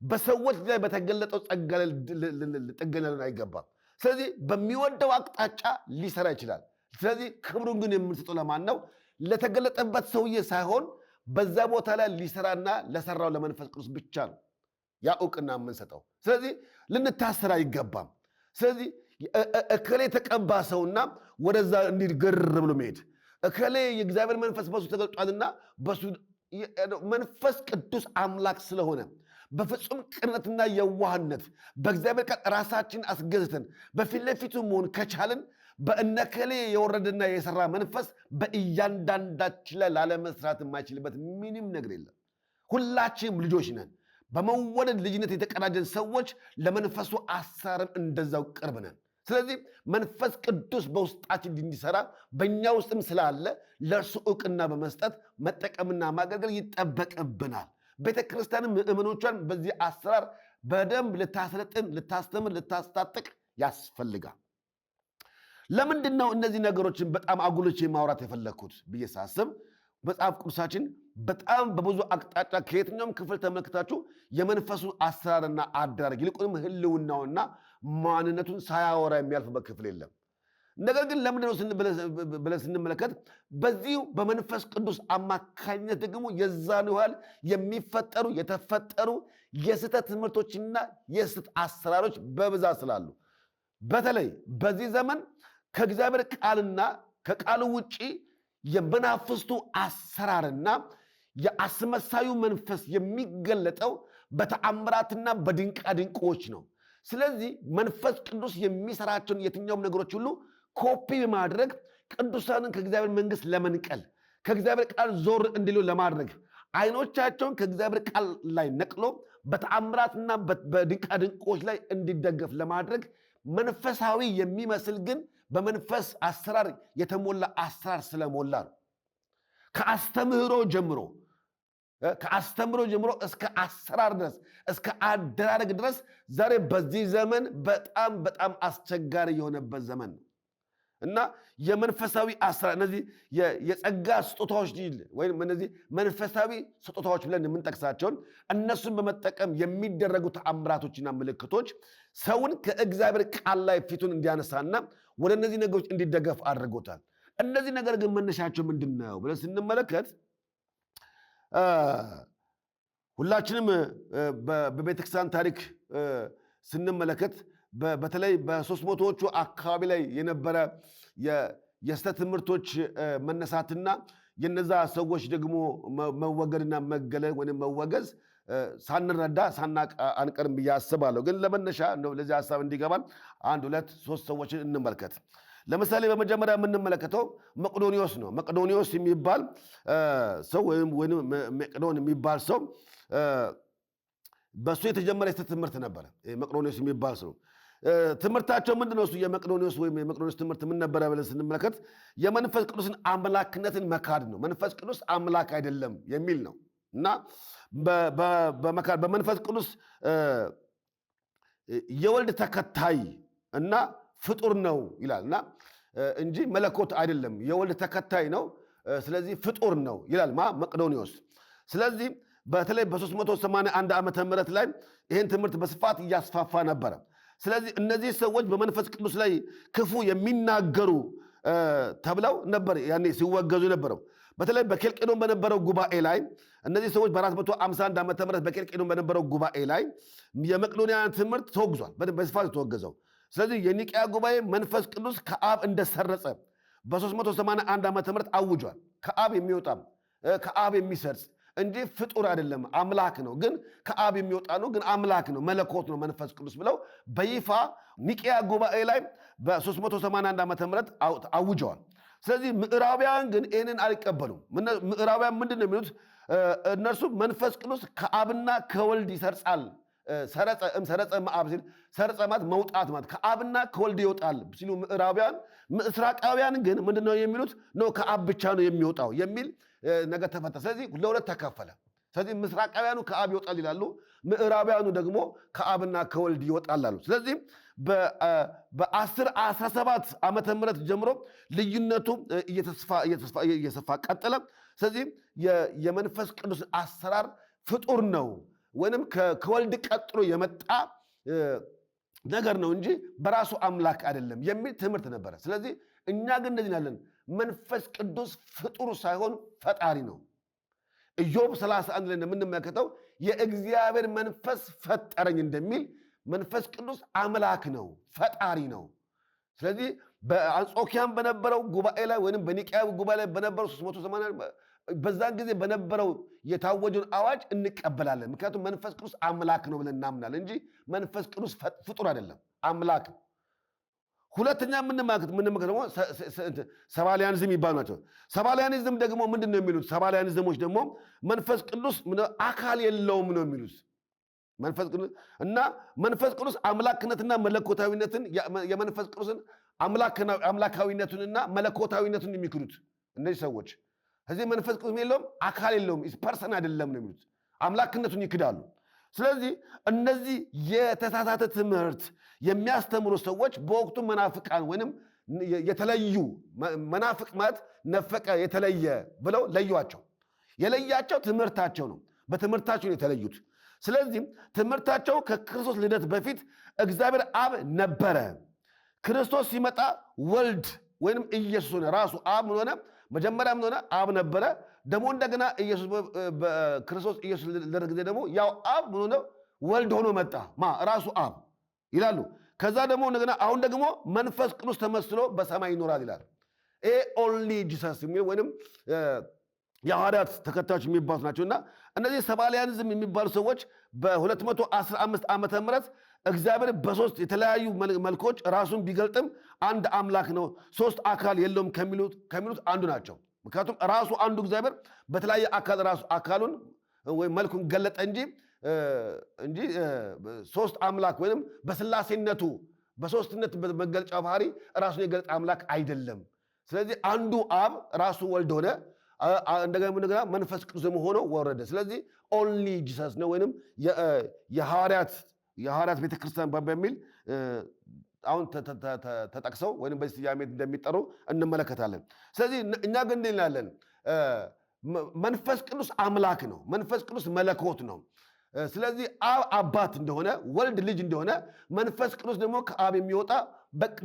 በሰዎች ላይ በተገለጠው ጸጋ ላይ ጥገና ሊሆን አይገባም። ስለዚህ በሚወደው አቅጣጫ ሊሰራ ይችላል። ስለዚህ ክብሩን ግን የምንሰጠው ለማን ነው? ለተገለጠበት ሰውዬ ሳይሆን በዛ ቦታ ላይ ሊሰራና ለሰራው ለመንፈስ ቅዱስ ብቻ ነው ያ እውቅና የምንሰጠው። ስለዚህ ልንታሰር አይገባም። ስለዚህ እከሌ የተቀባ ሰውና ወደዛ እንዲህ ግር ብሎ መሄድ፣ እከሌ የእግዚአብሔር መንፈስ በሱ ተገልጧልና በሱ መንፈስ ቅዱስ አምላክ ስለሆነ በፍጹም ቅንነትና የዋህነት በእግዚአብሔር ቃል ራሳችን አስገዝተን በፊት ለፊቱ መሆን ከቻልን በእነከሌ የወረደና የሰራ መንፈስ በእያንዳንዳችን ላይ ላለመስራት የማይችልበት ምንም ነገር የለም። ሁላችንም ልጆች ነን። በመወለድ ልጅነት የተቀዳጀን ሰዎች ለመንፈሱ አሰራርም እንደዛው ቅርብ ነን። ስለዚህ መንፈስ ቅዱስ በውስጣችን እንዲሰራ በእኛ ውስጥም ስላለ ለእርሱ እውቅና በመስጠት መጠቀምና ማገልገል ይጠበቅብናል። ቤተ ክርስቲያንም ምእመኖቿን በዚህ አሰራር በደንብ ልታሰለጥን፣ ልታስተምር፣ ልታስታጥቅ ያስፈልጋል። ለምንድን ነው እነዚህ ነገሮችን በጣም አጉልቼ ማውራት የፈለግኩት ብዬ ሳስብ መጽሐፍ ቅዱሳችን በጣም በብዙ አቅጣጫ ከየትኛውም ክፍል ተመልክታችሁ የመንፈሱን አሰራርና አደራረግ ይልቁንም ህልውናውና ማንነቱን ሳያወራ የሚያልፍበት ክፍል የለም። ነገር ግን ለምንድን ነው ብለን ስንመለከት በዚሁ በመንፈስ ቅዱስ አማካኝነት ደግሞ የዛን ያህል የሚፈጠሩ የተፈጠሩ የስህተት ትምህርቶችና የስህተት አሰራሮች በብዛት ስላሉ በተለይ በዚህ ዘመን ከእግዚአብሔር ቃልና ከቃሉ ውጪ የመናፍስቱ አሰራርና የአስመሳዩ መንፈስ የሚገለጠው በተአምራትና በድንቃድንቆች ነው። ስለዚህ መንፈስ ቅዱስ የሚሰራቸውን የትኛውም ነገሮች ሁሉ ኮፒ በማድረግ ቅዱሳንን ከእግዚአብሔር መንግሥት ለመንቀል ከእግዚአብሔር ቃል ዞር እንዲሉ ለማድረግ አይኖቻቸውን ከእግዚአብሔር ቃል ላይ ነቅሎ በተአምራትና በድንቃድንቆች ላይ እንዲደገፍ ለማድረግ መንፈሳዊ የሚመስል ግን በመንፈስ አሰራር የተሞላ አሰራር ስለሞላ ነው። ከአስተምህሮ ጀምሮ እስከ አሰራር ድረስ እስከ አደራረግ ድረስ ዛሬ በዚህ ዘመን በጣም በጣም አስቸጋሪ የሆነበት ዘመን ነው እና የመንፈሳዊ አሰራር እነዚህ የጸጋ ስጦታዎች ወይም እነዚህ መንፈሳዊ ስጦታዎች ብለን የምንጠቅሳቸውን እነሱን በመጠቀም የሚደረጉ ተአምራቶችና ምልክቶች ሰውን ከእግዚአብሔር ቃል ላይ ፊቱን እንዲያነሳና ወደ እነዚህ ነገሮች እንዲደገፍ አድርጎታል። እነዚህ ነገር ግን መነሻቸው ምንድን ነው ብለን ስንመለከት ሁላችንም በቤተክርስቲያን ታሪክ ስንመለከት በተለይ በ300ዎቹ አካባቢ ላይ የነበረ የስህተት ትምህርቶች መነሳትና የነዛ ሰዎች ደግሞ መወገድና መገለል ወይም መወገዝ ሳንረዳ ሳናቅ አንቀርም ብዬ አስባለሁ። ግን ለመነሻ ለዚህ ሀሳብ እንዲገባን 1 2 3 ሰዎችን እንመልከት። ለምሳሌ በመጀመሪያ የምንመለከተው መቅዶኒዎስ ነው። መቅዶኒዎስ የሚባል ሰው ወይም መቅዶን የሚባል ሰው በእሱ የተጀመረ የስህተት ትምህርት ነበረ። መቅዶኒዎስ የሚባል ሰው ትምህርታቸው ምንድን ነው? እሱ የመቅዶኒዎስ ወይም የመቅዶኒዎስ ትምህርት ምን ነበረ ብለን ስንመለከት የመንፈስ ቅዱስን አምላክነትን መካድ ነው። መንፈስ ቅዱስ አምላክ አይደለም የሚል ነው እና በመንፈስ ቅዱስ የወልድ ተከታይ እና ፍጡር ነው ይላል እና እንጂ መለኮት አይደለም፣ የወልድ ተከታይ ነው፣ ስለዚህ ፍጡር ነው ይላል መቅዶኒዎስ። ስለዚህ በተለይ በ381 ዓመተ ምህረት ላይ ይህን ትምህርት በስፋት እያስፋፋ ነበረ። ስለዚህ እነዚህ ሰዎች በመንፈስ ቅዱስ ላይ ክፉ የሚናገሩ ተብለው ነበር ያኔ ሲወገዙ ነበረው። በተለይ በኬልቄዶን በነበረው ጉባኤ ላይ እነዚህ ሰዎች በ451 ዓመተ ምህረት በኬልቄዶን በነበረው ጉባኤ ላይ የመቅዶንያን ትምህርት ተወግዟል፣ በስፋት የተወገዘው። ስለዚህ የኒቅያ ጉባኤ መንፈስ ቅዱስ ከአብ እንደሰረጸ በ381 ዓመተ ምህረት አውጇል። ከአብ የሚወጣ ከአብ የሚሰርጽ እንጂ ፍጡር አይደለም፣ አምላክ ነው። ግን ከአብ የሚወጣ ነው፣ ግን አምላክ ነው፣ መለኮት ነው መንፈስ ቅዱስ ብለው በይፋ ኒቅያ ጉባኤ ላይ በ381 ዓመተ ምህረት አውጀዋል። ስለዚህ ምዕራባውያን ግን ይህንን አልቀበሉም። ምዕራባውያን ምንድን ነው የሚሉት? እነርሱ መንፈስ ቅዱስ ከአብና ከወልድ ይሰርጻል፣ ሰረጸ መአብ ሲል ሰርጸ ማለት መውጣት ማለት ከአብና ከወልድ ይወጣል ሲሉ ምዕራባውያን፣ ምስራቃውያን ግን ምንድነው የሚሉት? ነው ከአብ ብቻ ነው የሚወጣው የሚል ነገር ተፈታ። ስለዚህ ለሁለት ተከፈለ። ስለዚህ ምስራቃውያኑ ከአብ ይወጣል ይላሉ፣ ምዕራባውያኑ ደግሞ ከአብና ከወልድ ይወጣል አሉ። ስለዚህ በ1017 ዓመተ ምህረት ጀምሮ ልዩነቱ እየሰፋ ቀጠለ። ስለዚህ የመንፈስ ቅዱስ አሰራር ፍጡር ነው ወይንም ከወልድ ቀጥሎ የመጣ ነገር ነው እንጂ በራሱ አምላክ አይደለም የሚል ትምህርት ነበረ። ስለዚህ እኛ ግን እንደዚህ ያለን መንፈስ ቅዱስ ፍጡር ሳይሆን ፈጣሪ ነው። ኢዮብ 31 ላይ እንደምንመለከተው የእግዚአብሔር መንፈስ ፈጠረኝ እንደሚል መንፈስ ቅዱስ አምላክ ነው፣ ፈጣሪ ነው። ስለዚህ በአንጾኪያም በነበረው ጉባኤ ላይ ወይም በኒቅያ ጉባኤ ላይ በነበረው 380 በዛን ጊዜ በነበረው የታወጀውን አዋጅ እንቀበላለን። ምክንያቱም መንፈስ ቅዱስ አምላክ ነው ብለን እናምናለን እንጂ መንፈስ ቅዱስ ፍጡር አይደለም፣ አምላክ ነው። ሁለተኛ ምንመለከት ደግሞ ሰባሊያኒዝም ይባሉ ናቸው። ሰባሊያኒዝም ደግሞ ምንድን ነው የሚሉት? ሰባሊያኒዝሞች ደግሞ መንፈስ ቅዱስ አካል የለውም ነው የሚሉት። መንፈስ ቅዱስ አምላክነትና መለኮታዊነትን የመንፈስ ቅዱስን አምላካዊነቱንና መለኮታዊነቱን የሚክዱት እነዚህ ሰዎች እዚህ መንፈስ ቅዱስ የለውም፣ አካል የለውም፣ ፐርሰን አይደለም ነው የሚሉት። አምላክነቱን ይክዳሉ። ስለዚህ እነዚህ የተሳሳተ ትምህርት የሚያስተምሩ ሰዎች በወቅቱ መናፍቃን ወይንም የተለዩ መናፍቅ ማለት ነፈቀ የተለየ ብለው ለዩዋቸው። የለያቸው ትምህርታቸው ነው። በትምህርታቸው ነው የተለዩት። ስለዚህም ትምህርታቸው ከክርስቶስ ልደት በፊት እግዚአብሔር አብ ነበረ። ክርስቶስ ሲመጣ ወልድ ወይንም ኢየሱስ ሆነ። ራሱ አብ ምን ሆነ? መጀመሪያ ምን ሆነ? አብ ነበረ። ደግሞ እንደገና ክርስቶስ ኢየሱስ ልደት ጊዜ ደግሞ ያው አብ ምን ሆነ? ወልድ ሆኖ መጣ። ራሱ አብ ይላሉ። ከዛ ደግሞ እንደገና አሁን ደግሞ መንፈስ ቅዱስ ተመስሎ በሰማይ ይኖራል ይላል። ይሄ ኦንሊ ጂሰስ የሚል ወይንም የሐዋርያት ተከታዮች የሚባሉት ናቸውና እነዚህ ሰባሊያኒዝም የሚባሉ ሰዎች በ215 ዓመተ ምህረት እግዚአብሔር በሶስት የተለያዩ መልኮች ራሱን ቢገልጥም አንድ አምላክ ነው፣ ሶስት አካል የለውም ከሚሉት አንዱ ናቸው። ምክንያቱም ራሱ አንዱ እግዚአብሔር በተለያየ አካል ራሱ አካሉን ወይም መልኩን ገለጠ እንጂ ሶስት አምላክ ወይም በስላሴነቱ በሶስትነት መገለጫ ባህሪ ራሱን የገለጠ አምላክ አይደለም። ስለዚህ አንዱ አብ ራሱ ወልድ ሆነ፣ እንደገና መንፈስ ቅዱስ ሆኖ ወረደ። ስለዚህ ኦንሊ ጂሰስ ነው ወይም የሐዋርያት ቤተክርስቲያን በሚል አሁን ተጠቅሰው ወይም በዚህ ስያሜ እንደሚጠሩ እንመለከታለን። ስለዚህ እኛ ግን እንላለን መንፈስ ቅዱስ አምላክ ነው፣ መንፈስ ቅዱስ መለኮት ነው። ስለዚህ አብ አባት እንደሆነ፣ ወልድ ልጅ እንደሆነ፣ መንፈስ ቅዱስ ደግሞ ከአብ የሚወጣ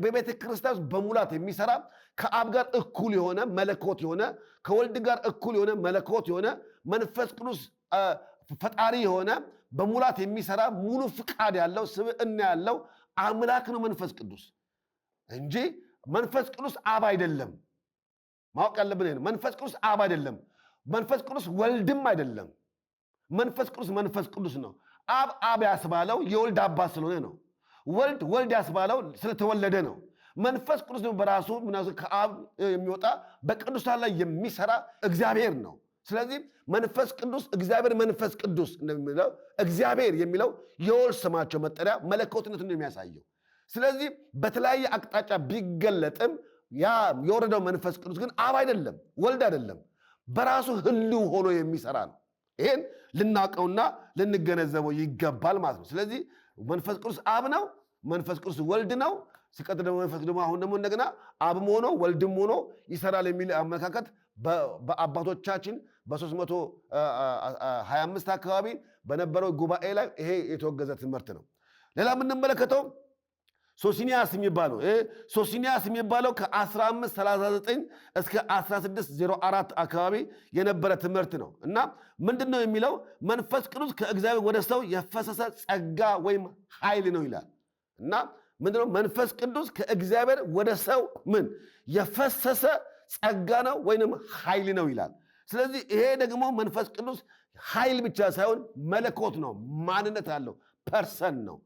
በቤተ ክርስቲያን በሙላት የሚሰራ ከአብ ጋር እኩል የሆነ መለኮት የሆነ ከወልድ ጋር እኩል የሆነ መለኮት የሆነ መንፈስ ቅዱስ ፈጣሪ የሆነ በሙላት የሚሰራ ሙሉ ፍቃድ ያለው ስብዕና ያለው አምላክ ነው መንፈስ ቅዱስ እንጂ መንፈስ ቅዱስ አብ አይደለም። ማወቅ ያለብን መንፈስ ቅዱስ አብ አይደለም። መንፈስ ቅዱስ ወልድም አይደለም። መንፈስ ቅዱስ ነው። አብ ያስባለው የወልድ አባት ስለሆነ ነው። ወልድ ያስባለው ስለተወለደ ነው። መንፈስ ቅዱስ ደግሞ በራሱ ከአብ የሚወጣ በቅዱሳን ላይ የሚሰራ እግዚአብሔር ነው። ስለዚህ መንፈስ ቅዱስ እግዚአብሔር መንፈስ ቅዱስ እንደሚለው እግዚአብሔር የሚለው የወል ስማቸው መጠሪያ መለኮትነቱን የሚያሳየው። ስለዚህ በተለያየ አቅጣጫ ቢገለጥም ያ የወረደው መንፈስ ቅዱስ ግን አብ አይደለም፣ ወልድ አይደለም፣ በራሱ ህልው ሆኖ የሚሰራ ነው። ይሄን ልናውቀውና ልንገነዘበው ይገባል ማለት ነው። ስለዚህ መንፈስ ቅዱስ አብ ነው፣ መንፈስ ቅዱስ ወልድ ነው። ሲቀጥል ደግሞ መንፈስ ደግሞ አሁን ደግሞ እንደገና አብም ሆኖ ወልድም ሆኖ ይሰራል የሚል አመለካከት በአባቶቻችን በ325 አካባቢ በነበረው ጉባኤ ላይ ይሄ የተወገዘ ትምህርት ነው። ሌላ የምንመለከተው ሶሲኒያስ የሚባለው ሶሲኒያስ የሚባለው ከ1539 እስከ 1604 አካባቢ የነበረ ትምህርት ነው እና ምንድን ነው የሚለው? መንፈስ ቅዱስ ከእግዚአብሔር ወደ ሰው የፈሰሰ ጸጋ ወይም ኃይል ነው ይላል እና ምንድነው መንፈስ ቅዱስ ከእግዚአብሔር ወደ ሰው ምን የፈሰሰ ጸጋ ነው ወይንም ኃይል ነው ይላል። ስለዚህ ይሄ ደግሞ መንፈስ ቅዱስ ኃይል ብቻ ሳይሆን መለኮት ነው፣ ማንነት አለው፣ ፐርሰን ነው።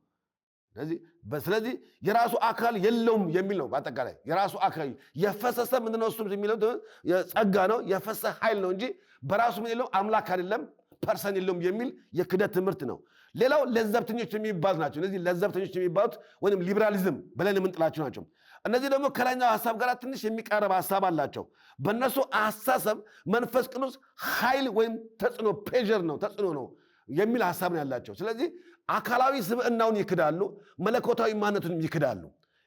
ስለዚህ የራሱ አካል የለውም የሚል ነው። በአጠቃላይ የራሱ አካል የፈሰሰ ምንድነው? እሱ የሚለው ጸጋ ነው፣ የፈሰሰ ኃይል ነው እንጂ በራሱ ምን የለውም፣ አምላክ አይደለም፣ ፐርሰን የለውም የሚል የክደት ትምህርት ነው። ሌላው ለዘብተኞች የሚባሉት ናቸው። እነዚህ ለዘብተኞች የሚባሉት ወይም ሊበራሊዝም ብለን የምንጥላቸው ናቸው። እነዚህ ደግሞ ከላይኛው ሐሳብ ጋር ትንሽ የሚቃረብ ሐሳብ አላቸው። በእነሱ አስተሳሰብ መንፈስ ቅዱስ ኃይል ወይም ተጽዕኖ ፕሬዠር ነው፣ ተጽዕኖ ነው የሚል ሐሳብ ነው ያላቸው። ስለዚህ አካላዊ ስብዕናውን ይክዳሉ፣ መለኮታዊ ማንነቱን ይክዳሉ።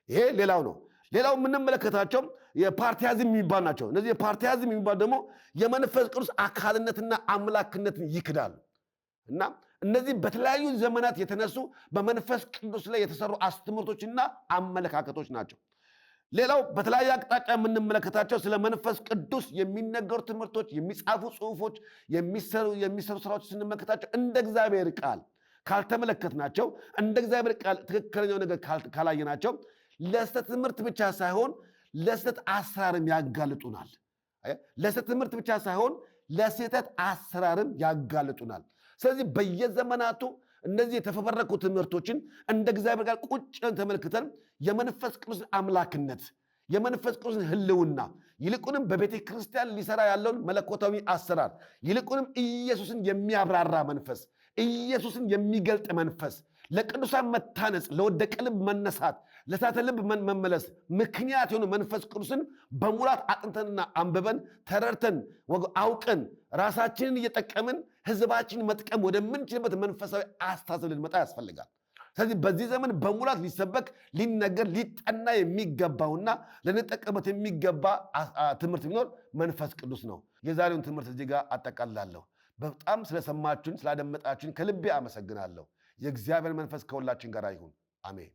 ይሄ ሌላው ነው። ሌላው የምንመለከታቸው የፓርቲያዝም የሚባሉ ናቸው። እነዚህ የፓርቲያዝም የሚባሉ ደግሞ የመንፈስ ቅዱስ አካልነትና አምላክነትን ይክዳሉ እና እነዚህ በተለያዩ ዘመናት የተነሱ በመንፈስ ቅዱስ ላይ የተሰሩ አስተምህሮቶችና አመለካከቶች ናቸው። ሌላው በተለያየ አቅጣጫ የምንመለከታቸው ስለ መንፈስ ቅዱስ የሚነገሩ ትምህርቶች፣ የሚጻፉ ጽሑፎች፣ የሚሰሩ ስራዎች ስንመለከታቸው እንደ እግዚአብሔር ቃል ካልተመለከትናቸው፣ እንደ እግዚአብሔር ቃል ትክክለኛው ነገር ካላየናቸው ለስህተት ትምህርት ብቻ ሳይሆን ለስህተት አሰራርም ያጋልጡናል። ለስህተት ትምህርት ብቻ ሳይሆን ለስህተት አሰራርም ያጋልጡናል። ስለዚህ በየዘመናቱ እነዚህ የተፈበረኩ ትምህርቶችን እንደ እግዚአብሔር ጋር ቁጭን ተመልክተን የመንፈስ ቅዱስን አምላክነት፣ የመንፈስ ቅዱስን ሕልውና፣ ይልቁንም በቤተ ክርስቲያን ሊሰራ ያለውን መለኮታዊ አሰራር፣ ይልቁንም ኢየሱስን የሚያብራራ መንፈስ፣ ኢየሱስን የሚገልጥ መንፈስ፣ ለቅዱሳን መታነጽ፣ ለወደቀ ልብ መነሳት፣ ለሳተ ልብ መመለስ ምክንያት የሆኑ መንፈስ ቅዱስን በሙላት አጥንተንና አንብበን ተረድተን አውቀን ራሳችንን እየጠቀምን ሕዝባችንን መጥቀም ወደምንችልበት መንፈሳዊ አስተሳሰብ ልንመጣ ያስፈልጋል። ስለዚህ በዚህ ዘመን በሙላት ሊሰበክ፣ ሊነገር፣ ሊጠና የሚገባውና ልንጠቀምበት የሚገባ ትምህርት ቢኖር መንፈስ ቅዱስ ነው። የዛሬውን ትምህርት እዚህ ጋር አጠቃልላለሁ። በጣም ስለሰማችሁን፣ ስላደመጣችሁን ከልቤ አመሰግናለሁ። የእግዚአብሔር መንፈስ ከሁላችን ጋር ይሁን። አሜን።